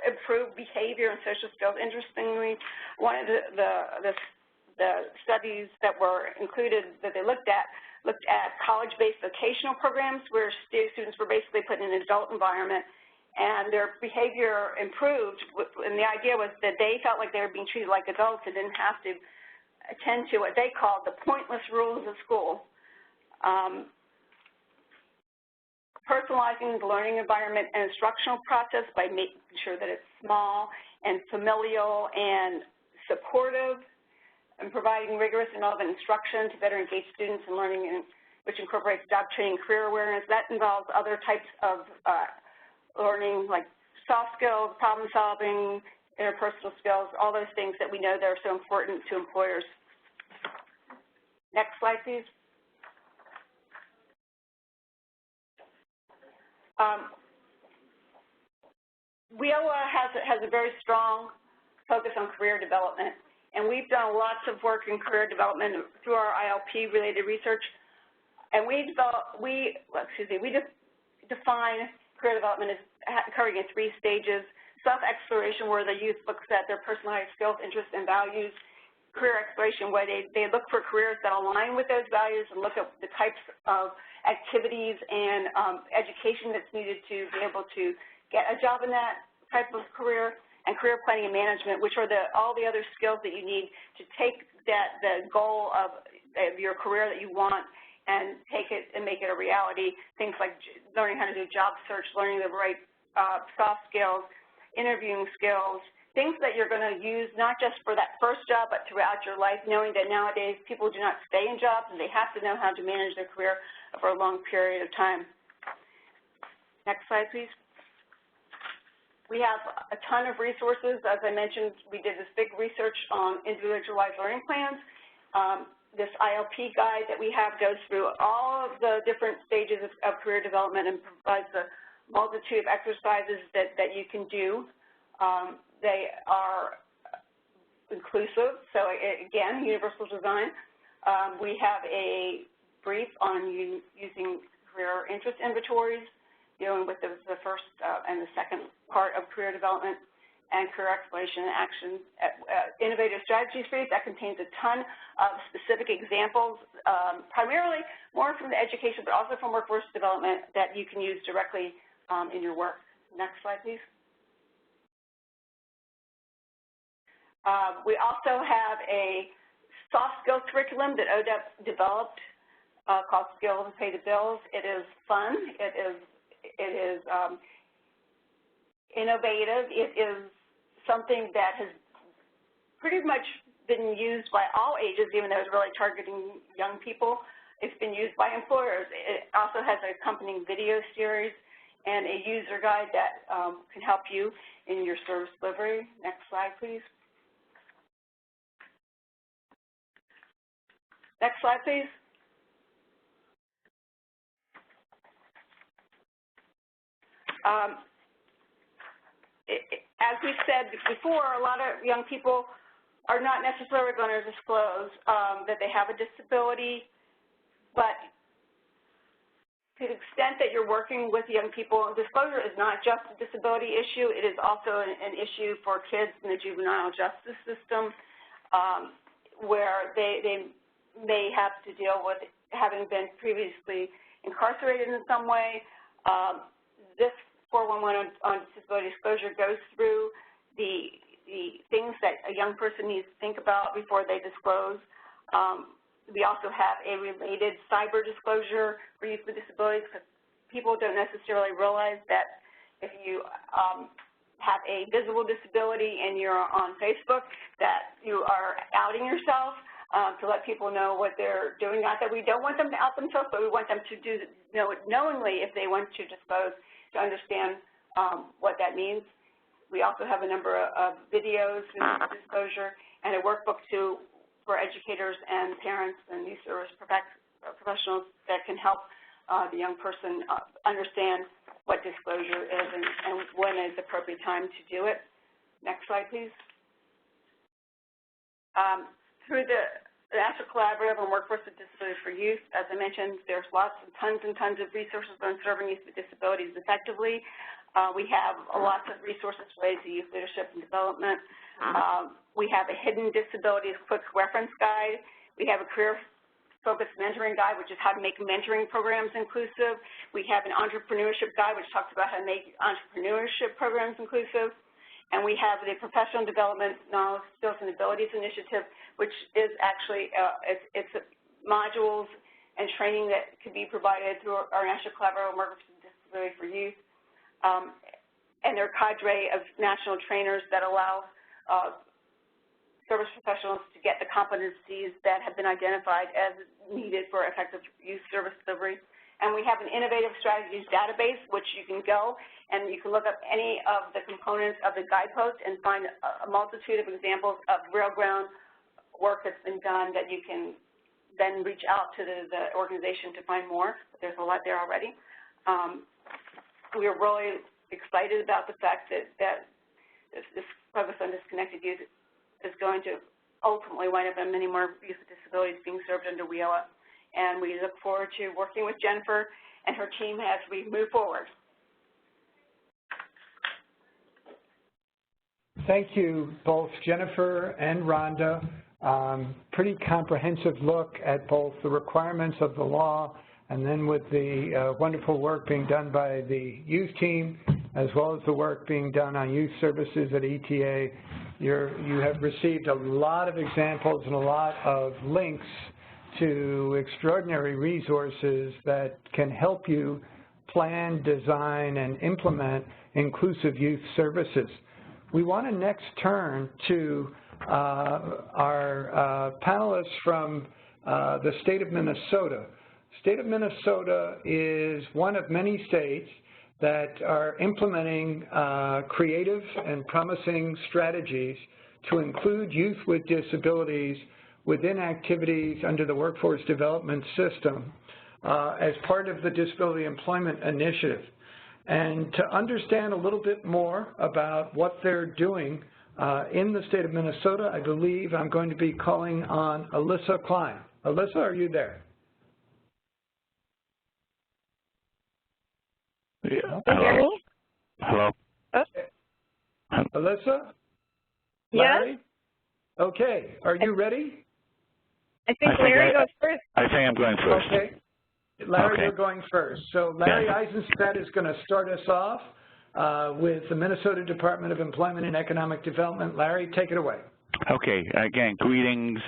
S5: improve behavior and social skills. Interestingly, one of the studies that were included that they looked at college-based vocational programs where students were basically put in an adult environment and their behavior improved. And the idea was that they felt like they were being treated like adults and didn't have to attend to what they called the pointless rules of school. Personalizing the learning environment and instructional process by making sure that it's small and familial and supportive, and providing rigorous and relevant instruction to better engage students in learning, which incorporates job training, career awareness. That involves other types of learning like soft skills, problem solving, interpersonal skills, all those things that we know that are so important to employers. Next slide, please. WIOA has a very strong focus on career development, and we've done lots of work in career development through our ILP-related research. And we define career development as occurring in 3 stages: self-exploration, where the youth looks at their personalized skills, interests, and values; career exploration, where they look for careers that align with those values and look at the types of activities and education that's needed to be able to get a job in that type of career; and career planning and management, which are all the other skills that you need to take the goal of your career that you want and take it and make it a reality. Things like learning how to do job search, learning the right soft skills, interviewing skills, things that you're going to use not just for that first job but throughout your life, knowing that nowadays people do not stay in jobs and they have to know how to manage their career for a long period of time. Next slide, please. We have a ton of resources. As I mentioned, we did this big research on individualized learning plans. This ILP guide that we have goes through all of the different stages of career development and provides a multitude of exercises that you can do. They are inclusive, so again, universal design. We have a brief on using career interest inventories, dealing with the first and the second part of career development, and career exploration and action. Innovative strategies brief that contains a ton of specific examples, primarily more from the education, but also from workforce development that you can use directly in your work. Next slide, please. We also have a soft skills curriculum that ODEP developed called Skills and Pay the Bills. It is fun. It is innovative. It is something that has pretty much been used by all ages, even though it's really targeting young people. It's been used by employers. It also has an accompanying video series and a user guide that can help you in your service delivery. Next slide, please. Next slide, please. As we said before, a lot of young people are not necessarily going to disclose that they have a disability, but to the extent that you're working with young people, disclosure is not just a disability issue, it is also an issue for kids in the juvenile justice system, where they may have to deal with having been previously incarcerated in some way. This 411 on disability disclosure goes through the things that a young person needs to think about before they disclose. We also have a related cyber disclosure for youth with disabilities, because people don't necessarily realize that if you have a visible disability and you're on Facebook, that you are outing yourself to let people know what they're doing. Not that we don't want them to out themselves, but we want them to know it knowingly if they want to disclose, to understand what that means. We also have a number of videos in disclosure and a workbook for educators and parents and youth service professionals that can help the young person understand what disclosure is and when is the appropriate time to do it. Next slide, please. Through the National Collaborative on Workforce with Disabilities for Youth, as I mentioned, there's lots and tons of resources on serving youth with disabilities effectively. We have lots of resources related to youth leadership and development. We have a hidden disabilities quick reference guide. We have a career-focused mentoring guide, which is how to make mentoring programs inclusive. We have an entrepreneurship guide, which talks about how to make entrepreneurship programs inclusive. And we have the Professional Development Knowledge, Skills, and Abilities Initiative, which is actually it's modules and training that can be provided through our National Collaborative on Workforce with Disabilities for Youth. And their cadre of national trainers that allow service professionals to get the competencies that have been identified as needed for effective youth service delivery. And we have an innovative strategies database, which you can go and you can look up any of the components of the guidepost and find a multitude of examples of real ground work that's been done that you can then reach out to the organization to find more. But there's a lot there already. We are really excited about the fact that this focus on disconnected youth is going to ultimately wind up in many more youth with disabilities being served under WIOA. And we look forward to working with Jennifer and her team as we move forward.
S1: Thank you, both Jennifer and Rhonda. Pretty comprehensive look at both the requirements of the law and then with the wonderful work being done by the youth team, as well as the work being done on youth services at ETA. You have received a lot of examples and a lot of links to extraordinary resources that can help you plan, design, and implement inclusive youth services. We want to next turn to our panelists from the state of Minnesota. State of Minnesota is one of many states that are implementing creative and promising strategies to include youth with disabilities within activities under the Workforce Development System as part of the Disability Employment Initiative. And to understand a little bit more about what they're doing in the state of Minnesota, I believe I'm going to be calling on Alyssa Klein. Alyssa, are you there?
S6: Yeah. Hello? Hello?
S1: Alyssa?
S6: Yes?
S1: Larry? Okay. Are you ready?
S6: I think Larry goes first.
S7: I think I'm going first.
S1: Okay. Larry,
S7: Okay.
S1: you're going first. So Larry Eisenstadt is going to start us off with the Minnesota Department of Employment and Economic Development. Larry, take it away.
S7: Okay. Again, greetings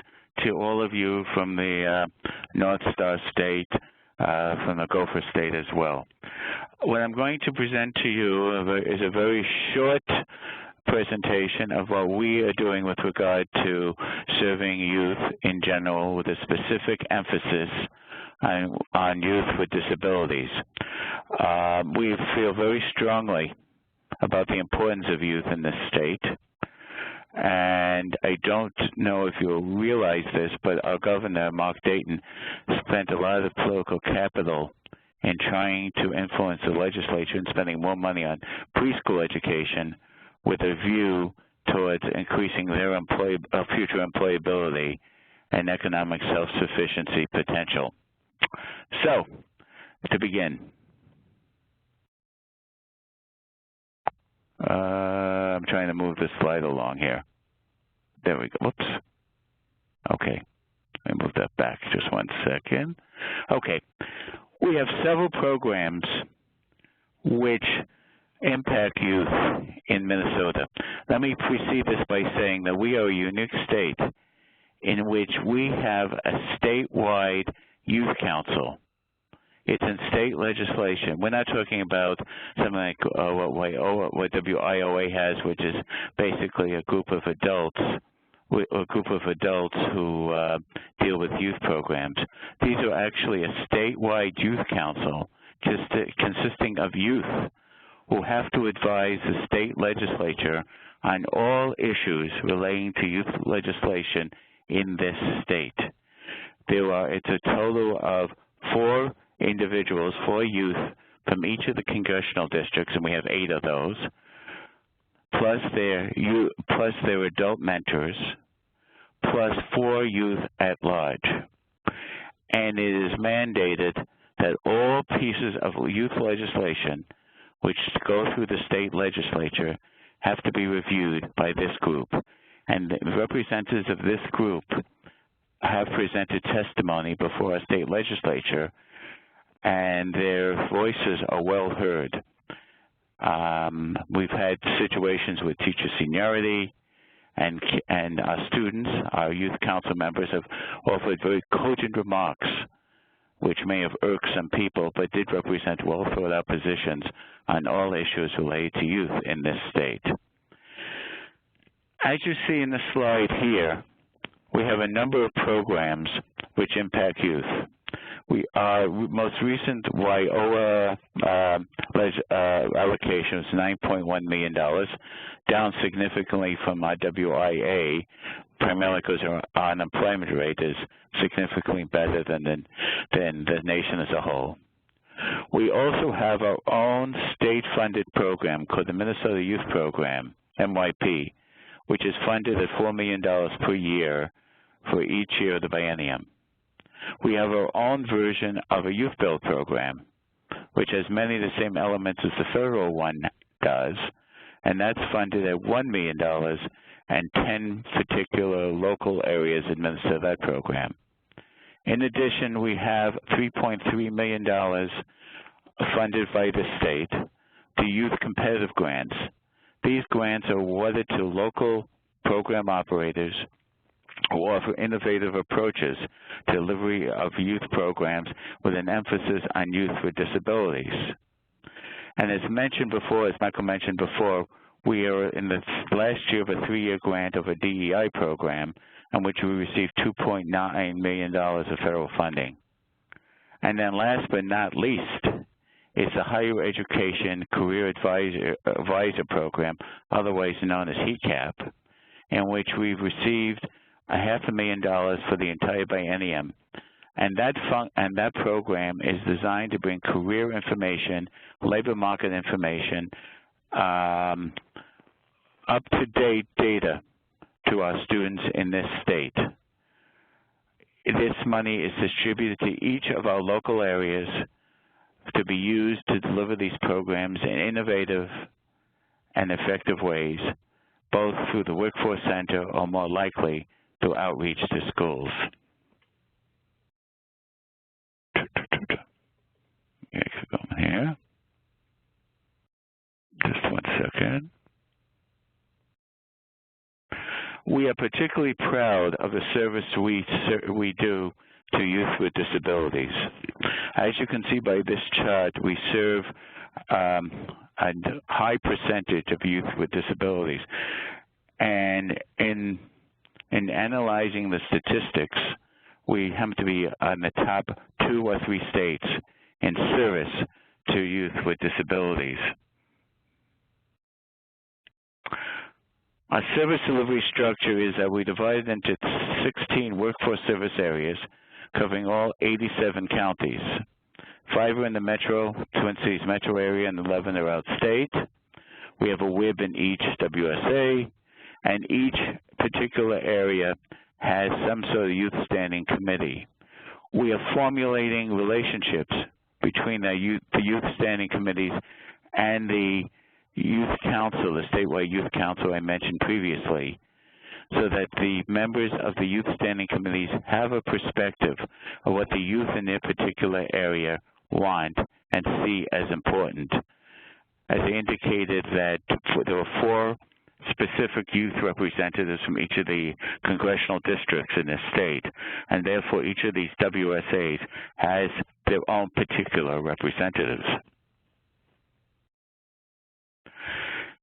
S7: to all of you from the North Star State, from the Gopher State as well. What I'm going to present to you is a very short presentation of what we are doing with regard to serving youth in general, with a specific emphasis on youth with disabilities. We feel very strongly about the importance of youth in this state. And I don't know if you'll realize this, but our governor, Mark Dayton, spent a lot of political capital in trying to influence the legislature and spending more money on preschool education with a view towards increasing their future employability and economic self-sufficiency potential. So, to begin, I'm trying to move this slide along here. There we go. Whoops. Okay. Let me move that back just 1 second. Okay. We have several programs which impact youth in Minnesota. Let me precede this by saying that we are a unique state in which we have a statewide youth council. It's in state legislation. We're not talking about something like what WIOA has, which is basically a group of adults who deal with youth programs. These are actually a statewide youth council consisting of youth who have to advise the state legislature on all issues relating to youth legislation in this state. It's a total of 4 individuals, 4 youth from each of the congressional districts, and we have 8 of those, plus their adult mentors, plus 4 youth at large. And it is mandated that all pieces of youth legislation which go through the state legislature have to be reviewed by this group. And the representatives of this group have presented testimony before our state legislature, and their voices are well heard. We've had situations with teacher seniority, and our students, our youth council members, have offered very cogent remarks, which may have irked some people, but did represent well-thought-out positions on all issues related to youth in this state. As you see in the slide here, we have a number of programs which impact youth. Our most recent WIOA allocation was $9.1 million, down significantly from our WIA, primarily because our unemployment rate is significantly better than the nation as a whole. We also have our own state-funded program called the Minnesota Youth Program, MYP, which is funded at $4 million per year for each year of the biennium. We have our own version of a youth build program, which has many of the same elements as the federal one does, and that's funded at $1 million, and 10 particular local areas administer that program. In addition, we have $3.3 million funded by the state to youth competitive grants. These grants are awarded to local program operators who offer innovative approaches to delivery of youth programs with an emphasis on youth with disabilities. And as mentioned before, as Michael mentioned before, we are in the last year of a 3-year grant of a DEI program in which we received $2.9 million of federal funding. And then last but not least, it's a Higher Education Career Advisor Program, otherwise known as HECAP, in which we've received $500,000 for the entire biennium. And that program is designed to bring career information, labor market information, up-to-date data to our students in this state. This money is distributed to each of our local areas to be used to deliver these programs in innovative and effective ways, both through the Workforce Center or more likely through outreach to schools. Here. Just one second. We are particularly proud of the service we do to youth with disabilities. As you can see by this chart, we serve a high percentage of youth with disabilities. And in analyzing the statistics, we happen to be on the top 2 or 3 states in service to youth with disabilities. Our service delivery structure is that we divide it into 16 workforce service areas covering all 87 counties. 5 are in the Twin Cities metro area and 11 are outstate. We have a WIB in each WSA, and each particular area has some sort of youth standing committee. We are formulating relationships between the youth standing committees and the youth council, the statewide youth council I mentioned previously, so that the members of the youth standing committees have a perspective of what the youth in their particular area want and see as important. As I indicated, that there were 4 specific youth representatives from each of the congressional districts in this state, and therefore each of these WSAs has their own particular representatives.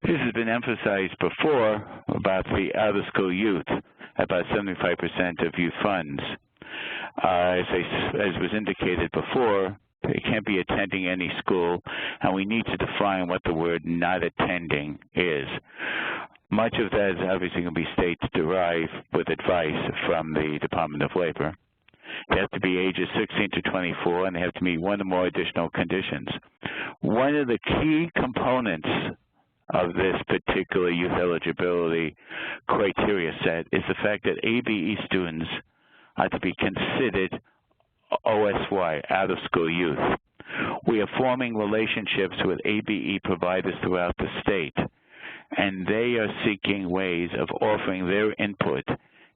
S7: This has been emphasized before about the out-of-school youth, about 75% of youth funds. As was indicated before, they can't be attending any school, and we need to define what the word not attending is. Much of that is obviously going to be state-derived with advice from the Department of Labor. They have to be ages 16 to 24, and they have to meet one or more additional conditions. One of the key components of this particular youth eligibility criteria set is the fact that ABE students are to be considered OSY, out-of-school youth. We are forming relationships with ABE providers throughout the state, and they are seeking ways of offering their input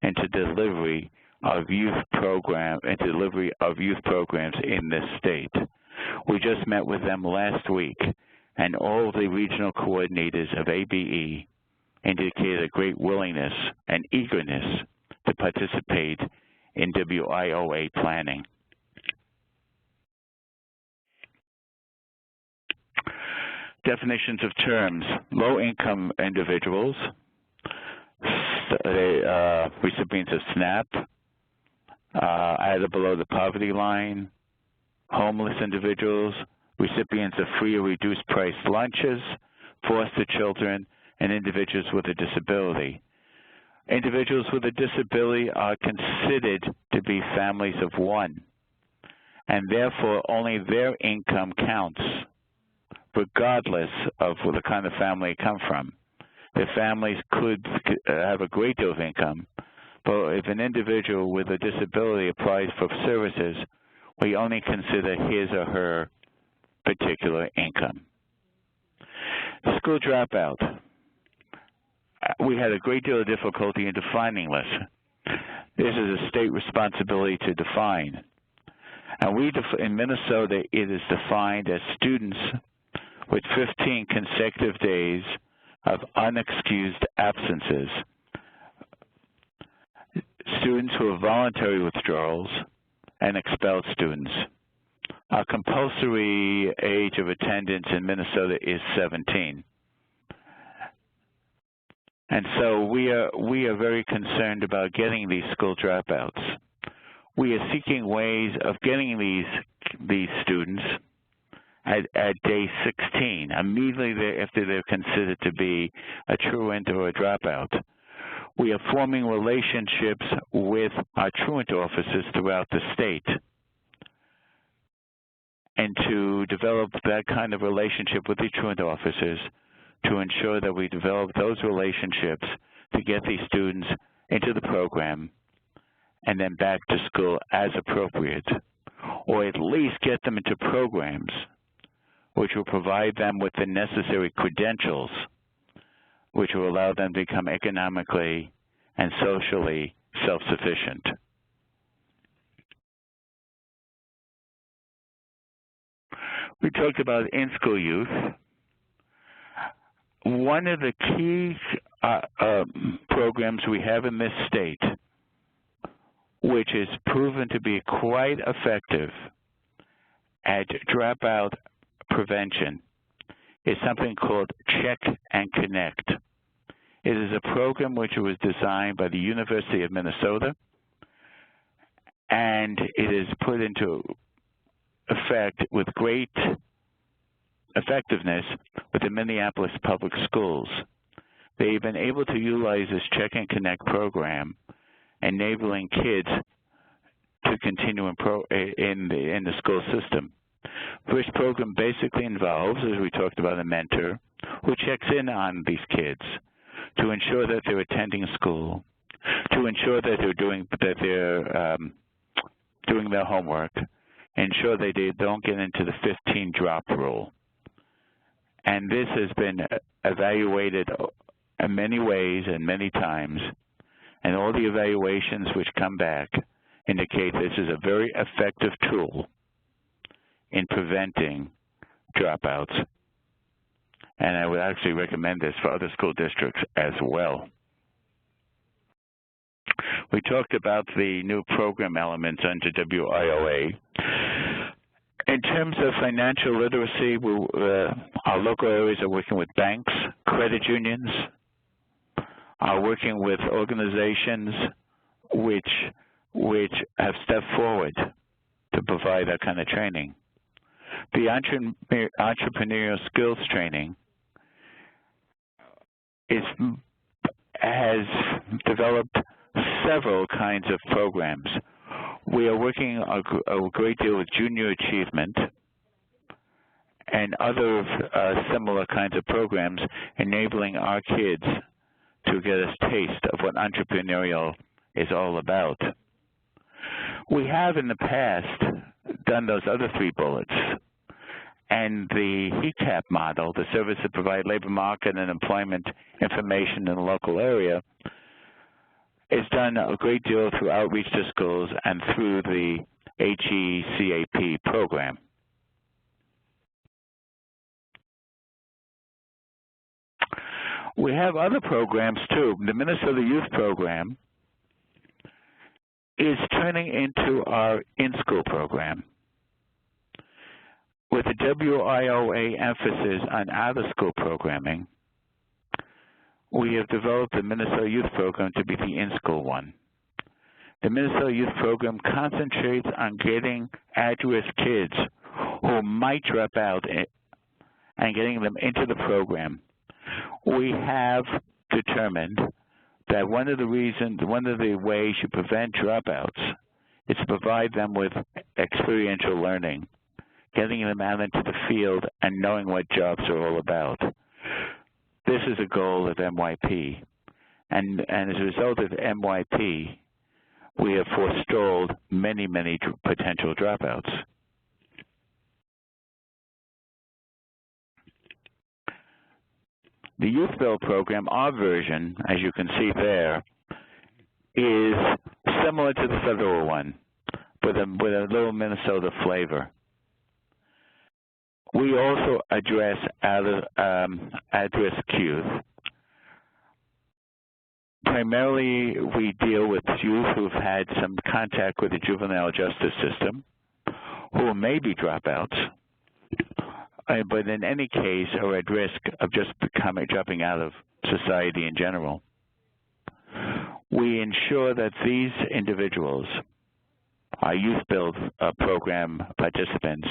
S7: into delivery of youth programs in this state. We just met with them last week, and all of the regional coordinators of ABE indicated a great willingness and eagerness to participate in WIOA planning. Definitions of terms: low-income individuals, recipients of SNAP, either below the poverty line, homeless individuals, recipients of free or reduced price lunches, foster children, and individuals with a disability. Individuals with a disability are considered to be families of one, and therefore only their income counts, regardless of the kind of family they come from. Their families could have a great deal of income, but if an individual with a disability applies for services, we only consider his or her particular income. School dropout. We had a great deal of difficulty in defining this. This is a state responsibility to define. And in Minnesota, it is defined as students with 15 consecutive days of unexcused absences, students who are voluntary withdrawals, and expelled students. Our compulsory age of attendance in Minnesota is 17. And so we are very concerned about getting these school dropouts. We are seeking ways of getting these students at day 16, immediately after they're considered to be a truant or a dropout. We are forming relationships with our truant officers throughout the state. And to develop that kind of relationship with the truant officers, to ensure that we develop those relationships to get these students into the program and then back to school as appropriate, or at least get them into programs which will provide them with the necessary credentials which will allow them to become economically and socially self-sufficient. We talked about in-school youth. One of the key programs we have in this state, which is proven to be quite effective at dropout prevention, is something called Check and Connect. It is a program which was designed by the University of Minnesota, and it is put into effect with great effectiveness with the Minneapolis Public Schools. They've been able to utilize this Check and Connect program, enabling kids to continue in the school system. This program basically involves, as we talked about, a mentor who checks in on these kids to ensure that they're attending school, to ensure that they're doing their homework, ensure they don't get into the 15 drop rule. And this has been evaluated in many ways and many times, and all the evaluations which come back indicate this is a very effective tool in preventing dropouts. And I would actually recommend this for other school districts as well. We talked about the new program elements under WIOA. In terms of financial literacy, our local areas are working with banks, credit unions, are working with organizations which have stepped forward to provide that kind of training. The entrepreneurial skills training has developed several kinds of programs We are working a great deal with junior achievement and other similar kinds of programs, enabling our kids to get a taste of what entrepreneurial is all about. We have in the past done those other 3 bullets, and the HECAP model, the Service to Provide Labor Market and Employment Information in the local area, is done a great deal through outreach to schools and through the HECAP program. We have other programs too. The Minnesota Youth Program is turning into our in-school program, with the WIOA emphasis on out-of-school programming. We have developed the Minnesota Youth Program to be the in-school one. The Minnesota Youth Program concentrates on getting at-risk kids who might drop out and getting them into the program. We have determined that one of the ways you prevent dropouts is to provide them with experiential learning, getting them out into the field and knowing what jobs are all about. This is a goal of MYP. And as a result of MYP, we have forestalled many, many potential dropouts. The Youth Build program, our version, as you can see there, is similar to the federal one, with a little Minnesota flavor. We also address at-risk youth. Primarily, we deal with youth who've had some contact with the juvenile justice system, who may be dropouts, but in any case are at risk of just dropping out of society in general. We ensure that these individuals, our Youth Build program participants,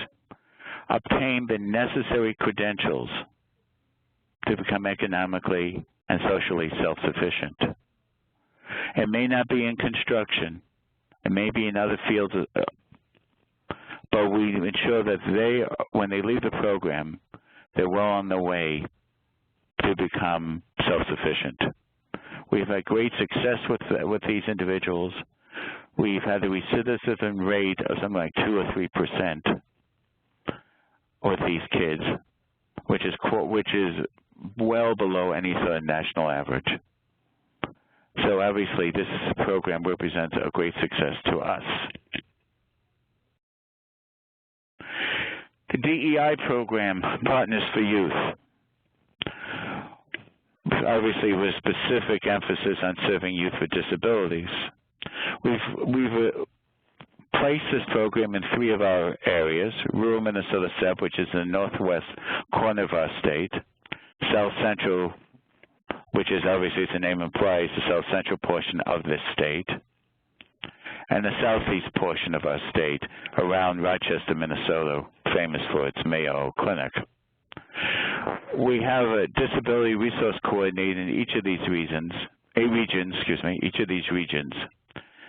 S7: obtain the necessary credentials to become economically and socially self-sufficient. It may not be in construction, it may be in other fields, but we ensure that when they leave the program, they're well on their way to become self-sufficient. We've had great success with these individuals. We've had a recidivism rate of something like 2 or 3% with these kids, which is well below any sort of national average. So obviously, this program represents a great success to us. The DEI program, Partners for Youth, obviously with specific emphasis on serving youth with disabilities. We've placed this program in 3 of our areas: rural Minnesota SEP, which is in the northwest corner of our state; South Central, which is obviously, as the name implies, the South Central portion of this state; and the southeast portion of our state around Rochester, Minnesota, famous for its Mayo Clinic. We have a disability resource coordinator in each of these regions.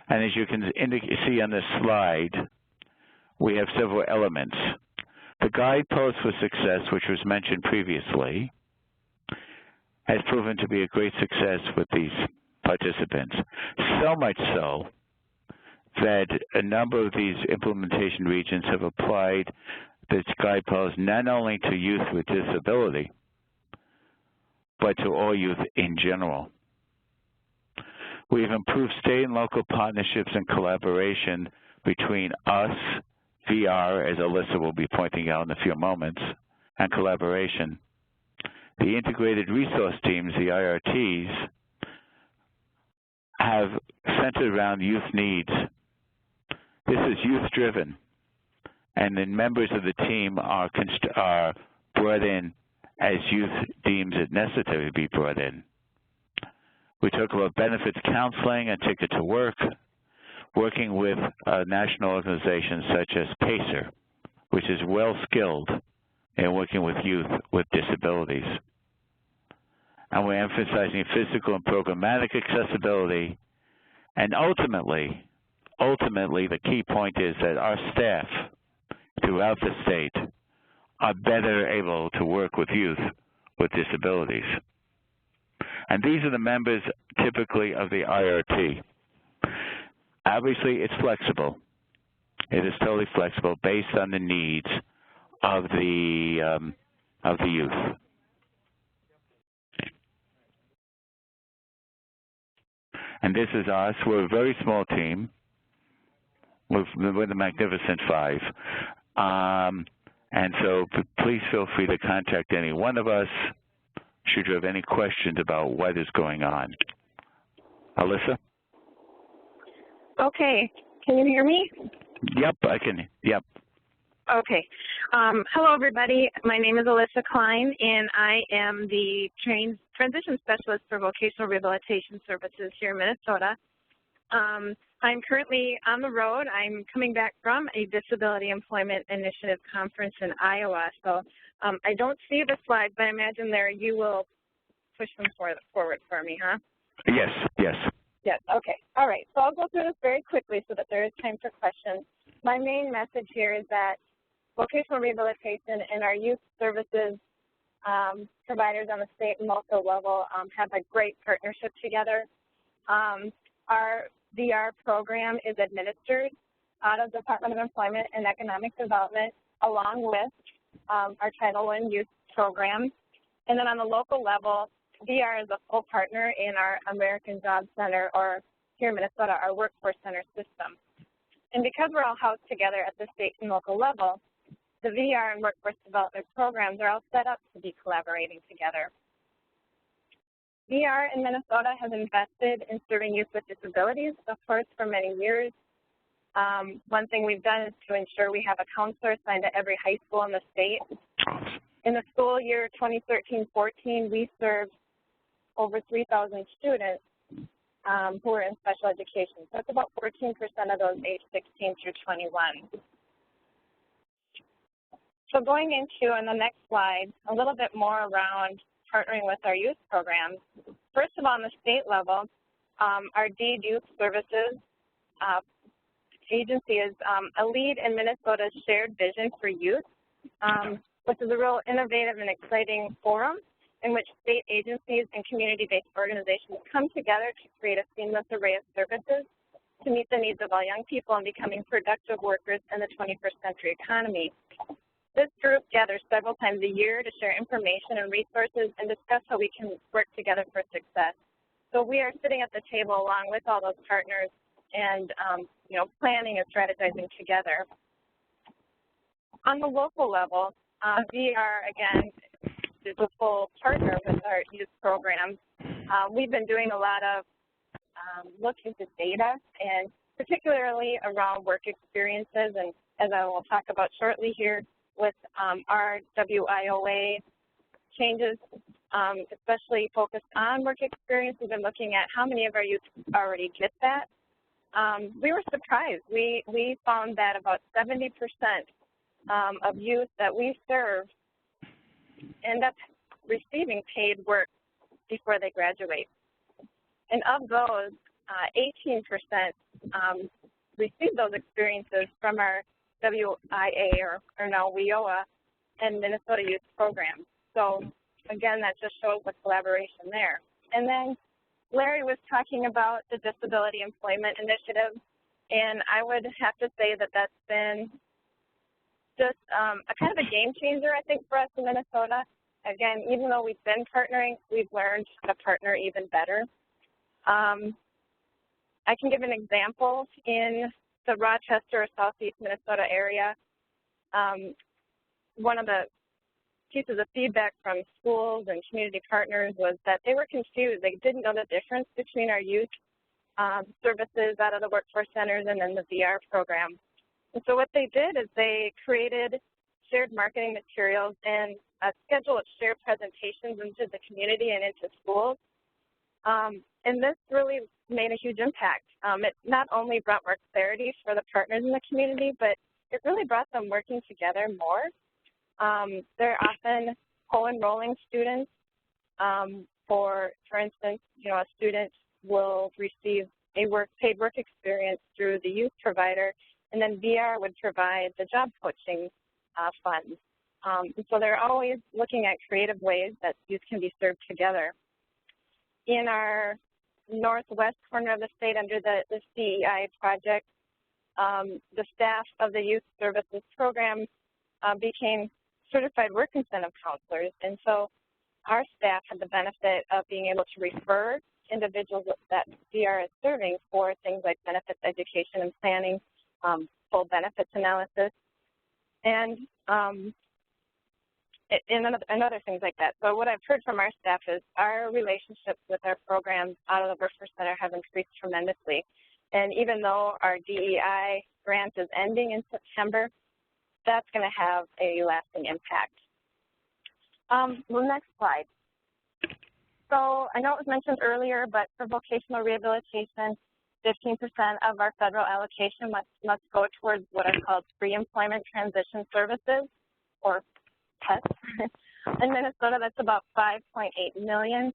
S7: And as you can see on this slide, we have several elements. The guidepost for success, which was mentioned previously, has proven to be a great success with these participants. So much so that a number of these implementation regions have applied this guidepost not only to youth with disability, but to all youth in general. We've improved state and local partnerships and collaboration between us, VR, as Alyssa will be pointing out in a few moments, and collaboration. The integrated resource teams, the IRTs, have centered around youth needs. This is youth-driven, and the members of the team are brought in as youth deems it necessary to be brought in. We talk about benefits counseling and Ticket to Work, working with national organizations such as PACER, which is well-skilled in working with youth with disabilities. And we're emphasizing physical and programmatic accessibility, and ultimately, ultimately the key point is that our staff throughout the state are better able to work with youth with disabilities. And these are the members typically of the IRT. Obviously, it's flexible. It is totally flexible based on the needs of the youth. And this is us. We're a very small team. We're the Magnificent Five. And so please feel free to contact any one of us should you have any questions about what is going on. Alyssa?
S6: Okay. Can you hear me?
S7: Yep, I can. Yep.
S6: Okay. Hello, everybody. My name is Alyssa Klein, and I am the transition specialist for vocational rehabilitation services here in Minnesota. I'm currently on the road. I'm coming back from a Disability Employment Initiative conference in Iowa. So I don't see the slides, but I imagine there you will push them forward for me, huh?
S7: Yes, yes.
S6: Yes, okay. All right. So I'll go through this very quickly so that there is time for questions. My main message here is that vocational rehabilitation and our youth services providers on the state and local level have a great partnership together. Our VR program is administered out of the Department of Employment and Economic Development along with our Title I youth program. And then on the local level, VR is a full partner in our American Job Center, or here in Minnesota, our Workforce Center system. And because we're all housed together at the state and local level, the VR and workforce development programs are all set up to be collaborating together. VR in Minnesota has invested in serving youth with disabilities, of course, for many years. One thing we've done is to ensure we have a counselor assigned to every high school in the state. In the school year 2013-14, we served over 3,000 students who are in special education. So that's about 14% of those aged 16 through 21. So going into, on the next slide, a little bit more around partnering with our youth programs. First of all, on the state level, our DEED Youth Services agency is a lead in Minnesota's Shared Vision for Youth, which is a real innovative and exciting forum in which state agencies and community-based organizations come together to create a seamless array of services to meet the needs of all young people in becoming productive workers in the 21st century economy. This group gathers several times a year to share information and resources and discuss how we can work together for success. So we are sitting at the table along with all those partners and planning and strategizing together. On the local level, VR, again, is a full partner with our youth programs. We've been doing a lot of looking into data, and particularly around work experiences, and as I will talk about shortly here, with our WIOA changes, especially focused on work experience. We've been looking at how many of our youth already get that. We were surprised. We found that about 70% of youth that we serve end up receiving paid work before they graduate. And of those, 18% receive those experiences from our WIA, or now WIOA, and Minnesota Youth Programs. So again, that just shows the collaboration there. And then Larry was talking about the Disability Employment Initiative, and I would have to say that that's been just a kind of a game changer, I think, for us in Minnesota. Again, even though we've been partnering, we've learned how to partner even better. I can give an example. In the Rochester or Southeast Minnesota area, one of the pieces of feedback from schools and community partners was that they were confused. They didn't know the difference between our youth services out of the workforce centers and then the VR program. And so what they did is they created shared marketing materials and a schedule of shared presentations into the community and into schools. And this really made a huge impact. It not only brought more clarity for the partners in the community, but it really brought them working together more. They're often co-enrolling students. For instance, a student will receive a paid work experience through the youth provider, and then VR would provide the job coaching funds. And so they're always looking at creative ways that youth can be served together. In our northwest corner of the state under the CEI project, the staff of the youth services program became certified work incentive counselors. And so our staff had the benefit of being able to refer individuals that VR is serving for things like benefits education and planning, full benefits analysis, and other things like that. So what I've heard from our staff is our relationships with our programs out of the Workforce Center have increased tremendously. And even though our DEI grant is ending in September, that's going to have a lasting impact. The next slide. So I know it was mentioned earlier, but for vocational rehabilitation, 15% of our federal allocation must go towards what are called pre-employment transition services, or PETS. In Minnesota, that's about $5.8 million.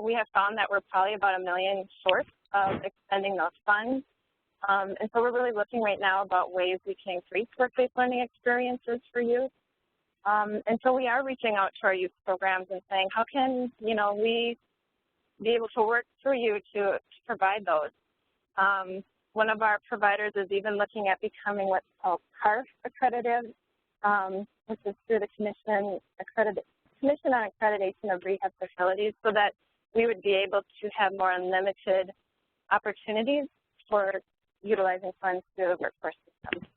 S6: We have found that we're probably about $1 million short of expending those funds. And so we're really looking right now about ways we can increase work-based learning experiences for youth. And so we are reaching out to our youth programs and saying, how can, we be able to work through you to provide those? One of our providers is even looking at becoming what's called CARF accredited, which is through the Commission on Accreditation of Rehab Facilities, so that we would be able to have more unlimited opportunities for utilizing funds through the workforce system.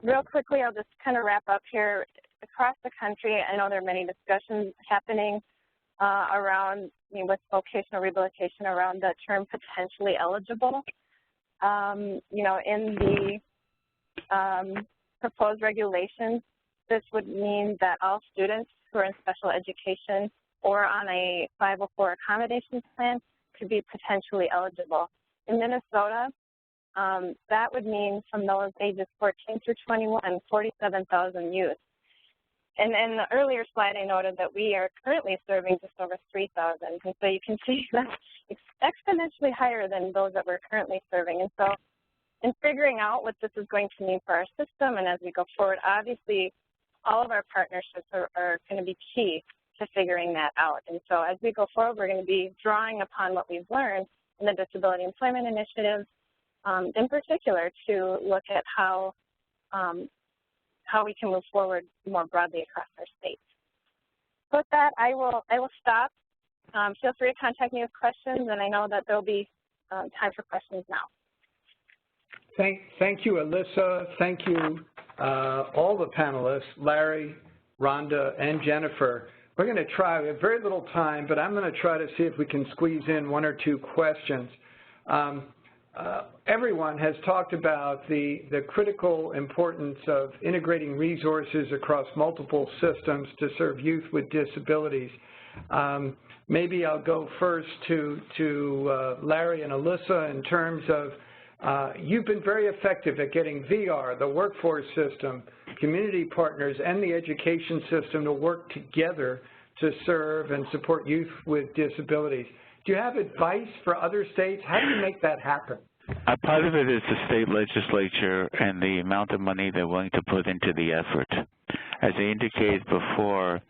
S6: Real quickly, I'll just kind of wrap up here. Across the country, I know there are many discussions happening around, with vocational rehabilitation around the term potentially eligible. In the proposed regulations, this would mean that all students who are in special education or on a 504 accommodations plan could be potentially eligible. In Minnesota, that would mean from those ages 14 through 21, 47,000 youth. And in the earlier slide, I noted that we are currently serving just over 3,000. And so you can see that's exponentially higher than those that we're currently serving. And so in figuring out what this is going to mean for our system and as we go forward, obviously all of our partnerships are going to be key to figuring that out. And so as we go forward, we're going to be drawing upon what we've learned in the Disability Employment Initiative, in particular, to look at how we can move forward more broadly across our states. So with that, I will stop. Feel free to contact me with questions, and I know that there will be time for questions now.
S1: Thank you, Alyssa. Thank you, all the panelists, Larry, Rhonda, and Jennifer. We're going to try, we have very little time, but I'm going to try to see if we can squeeze in one or two questions. Everyone has talked about the critical importance of integrating resources across multiple systems to serve youth with disabilities. Maybe I'll go first to Larry and Alyssa in terms of you've been very effective at getting VR, the workforce system, community partners, and the education system to work together to serve and support youth with disabilities. Do you have advice for other states? How do you make that happen?
S7: Part of it is the state legislature and the amount of money they're willing to put into the effort. As I indicated before,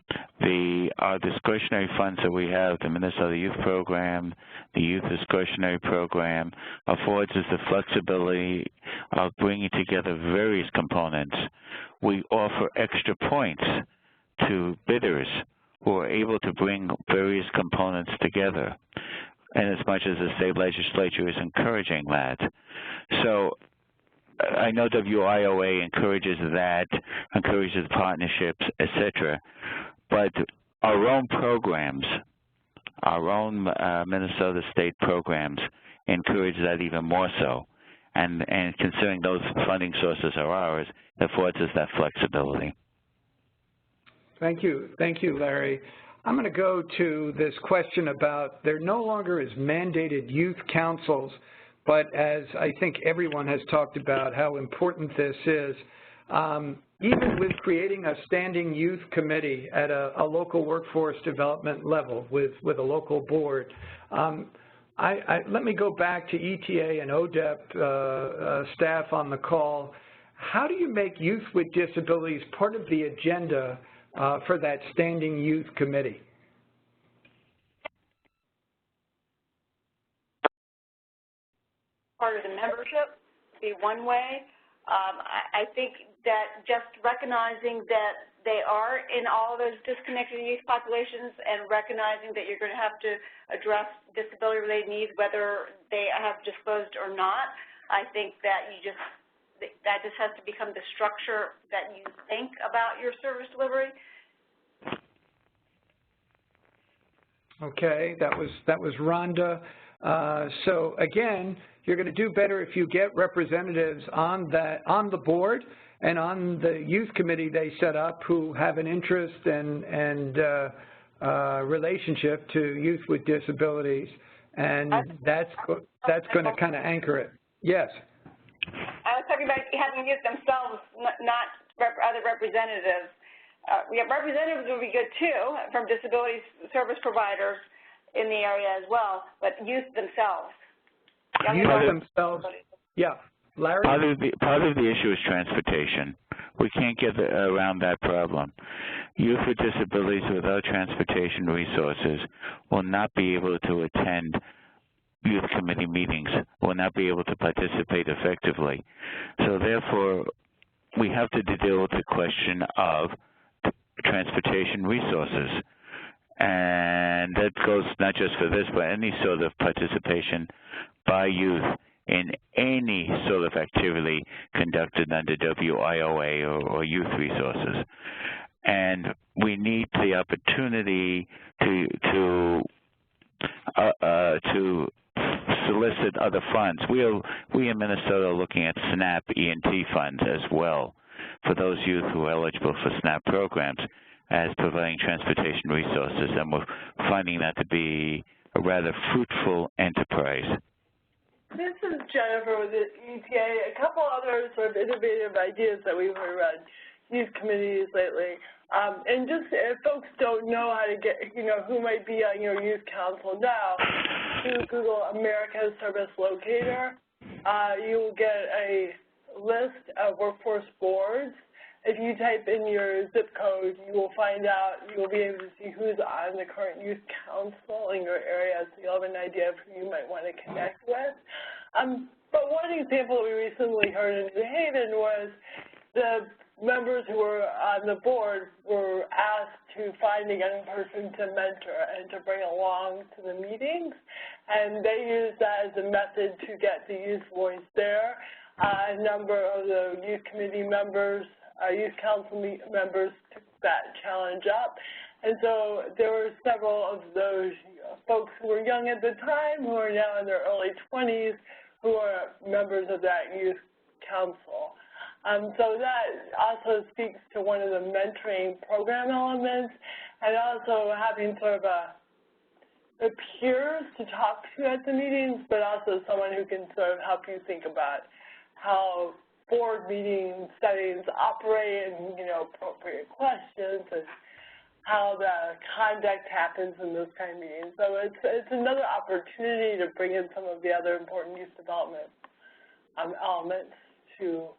S7: our discretionary funds that we have, the Minnesota Youth Program, the Youth Discretionary Program, affords us the flexibility of bringing together various components. We offer extra points to bidders who are able to bring various components together, and as much as the state legislature is encouraging that. So I know WIOA encourages that, encourages partnerships, et cetera, but our own programs, our own Minnesota state programs encourage that even more so. And considering those funding sources are ours, it affords us that flexibility.
S1: Thank you, Larry. I'm going to go to this question about there no longer is mandated youth councils, but as I think everyone has talked about how important this is, even with creating a standing youth committee at a local workforce development level with a local board, let me go back to ETA and ODEP staff on the call. How do you make youth with disabilities part of the agenda for that standing youth committee?
S5: Part of the membership would be one way. I think that just recognizing that they are in all those disconnected youth populations and recognizing that you're going to have to address disability-related needs whether they have disclosed or not. I think that that just has to become the structure that you think about your service delivery.
S1: Okay, that was Rhonda. So again, you're going to do better if you get representatives on the board and on the youth committee they set up who have an interest and relationship to youth with disabilities, and that's going to kind of anchor it. Yes.
S5: I was talking about having youth themselves, not other representatives. We have representatives would be good too from disability service providers in the area as well, but youth themselves.
S1: Youth themselves, yeah. Larry?
S7: Part of the issue is transportation. We can't get around that problem. Youth with disabilities without transportation resources will not be able to attend youth committee meetings, will not be able to participate effectively. So therefore, we have to deal with the question of transportation resources. And that goes not just for this, but any sort of participation by youth in any sort of activity conducted under WIOA or youth resources. And we need the opportunity to solicit other funds. We in Minnesota are looking at SNAP E&T funds as well for those youth who are eligible for SNAP programs as providing transportation resources, and we're finding that to be a rather fruitful enterprise.
S4: This is Jennifer with the ETA. A couple other sort of innovative ideas that we've heard around youth committees lately. And just if folks don't know how to get, who might be on your youth council now, you Google America's Service Locator. You will get a list of workforce boards. If you type in your zip code, you will find out, you will be able to see who's on the current youth council in your area, so you'll have an idea of who you might want to connect with. But one example that we recently heard in New Haven was the members who were on the board were asked to find a young person to mentor and to bring along to the meetings, and they used that as a method to get the youth voice there. A number of the youth committee members, youth council members took that challenge up. And so there were several of those folks who were young at the time who are now in their early 20s who are members of that youth council. So that also speaks to one of the mentoring program elements, and also having sort of a peers to talk to at the meetings, but also someone who can sort of help you think about how board meeting settings operate and, appropriate questions and how the conduct happens in those kind of meetings. So it's another opportunity to bring in some of the other important youth development elements to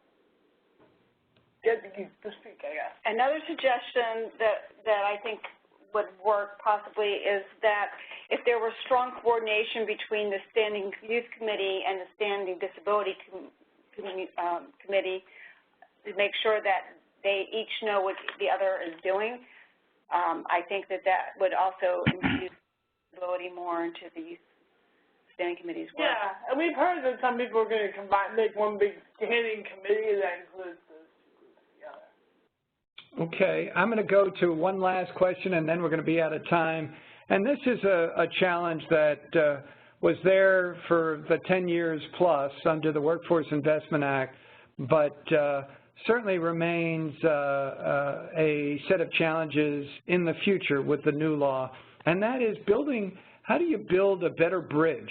S4: get the youth to speak, I guess.
S5: Another suggestion that I think would work possibly is that if there were strong coordination between the Standing Youth Committee and the Standing Disability Committee to make sure that they each know what the other is doing, I think that would also introduce disability more into the youth standing committee's work.
S4: Yeah, and we've heard that some people are going to make one big standing committee that includes those two groups together.
S1: Okay, I'm going to go to one last question, and then we're going to be out of time. And this is a challenge that was there for the 10 years plus under the Workforce Investment Act, but certainly remains a set of challenges in the future with the new law, and that is how do you build a better bridge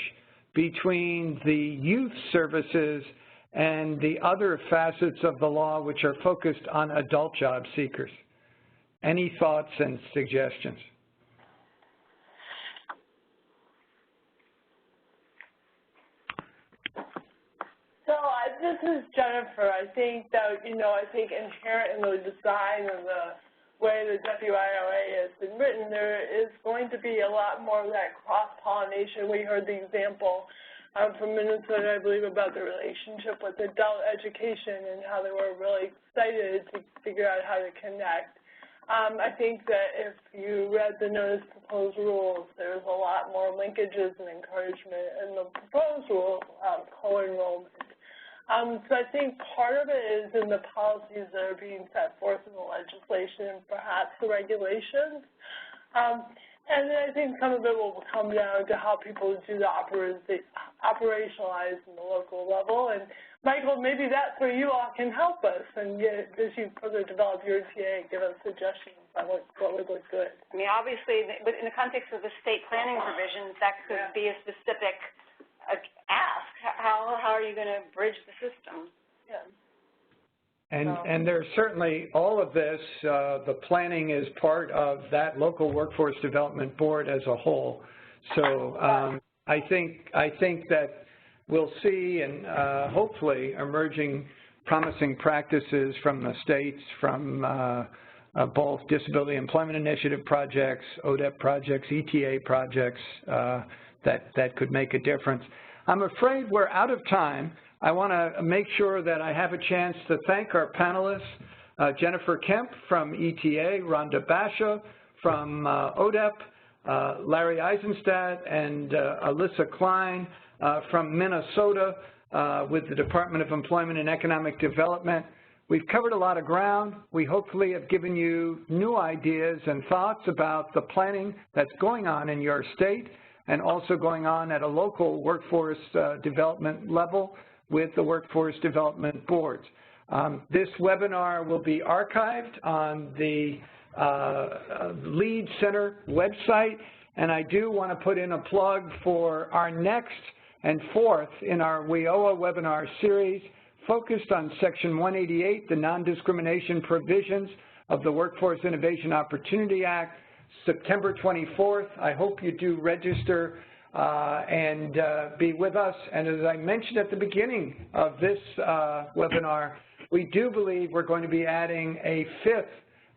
S1: between the youth services and the other facets of the law which are focused on adult job seekers? Any thoughts and suggestions?
S4: this is Jennifer. I think that, I think inherent in the design and the way the WIOA has been written, there is going to be a lot more of that cross-pollination. We heard the example from Minnesota, I believe, about the relationship with adult education and how they were really excited to figure out how to connect. I think that if you read the notice proposed rules, there's a lot more linkages and encouragement in the proposed rules co-enrollment. So I think part of it is in the policies that are being set forth in the legislation and perhaps the regulations. And then I think some of it will come down to how people do the operationalize in the local level. And Michael, maybe that's where you all can help us and as you further develop your TA, give us suggestions on what would look good.
S5: I mean, obviously, but in the context of the state planning provisions, that could be a specific ask. How are you going to bridge the system?
S4: Yeah.
S1: And there's certainly all of this, the planning is part of that local workforce development board as a whole. So I think that we'll see and hopefully emerging promising practices from the states, from both Disability Employment Initiative projects, ODEP projects, ETA projects that could make a difference. I'm afraid we're out of time. I want to make sure that I have a chance to thank our panelists, Jennifer Kemp from ETA, Rhonda Basha from ODEP, Larry Eisenstadt, and Alyssa Klein from Minnesota with the Department of Employment and Economic Development. We've covered a lot of ground. We hopefully have given you new ideas and thoughts about the planning that's going on in your state and also going on at a local workforce development level with the workforce development boards. This webinar will be archived on the LEAD Center website, and I do want to put in a plug for our next and fourth in our WIOA webinar series focused on Section 188, the non-discrimination provisions of the Workforce Innovation Opportunity Act, September 24th. I hope you do register and be with us. And as I mentioned at the beginning of this webinar, we do believe we're going to be adding a fifth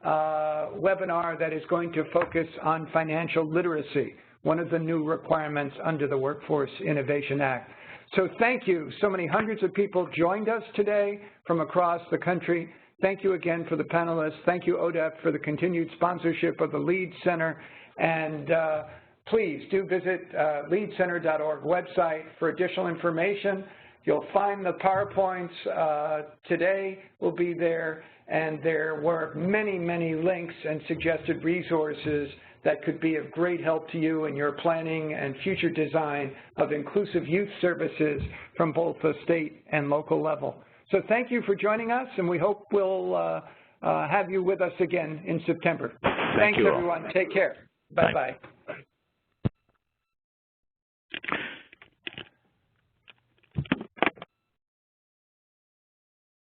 S1: webinar that is going to focus on financial literacy, one of the new requirements under the Workforce Innovation Act. So thank you. So many hundreds of people joined us today from across the country. Thank you again for the panelists. Thank you, ODEP, for the continued sponsorship of the LEAD Center. And please do visit leadcenter.org website for additional information. You'll find the PowerPoints today will be there, and there were many, many links and suggested resources that could be of great help to you in your planning and future design of inclusive youth services from both the state and local level. So thank you for joining us, and we hope we'll have you with us again in September. Thanks, everyone. Take care. Bye-bye.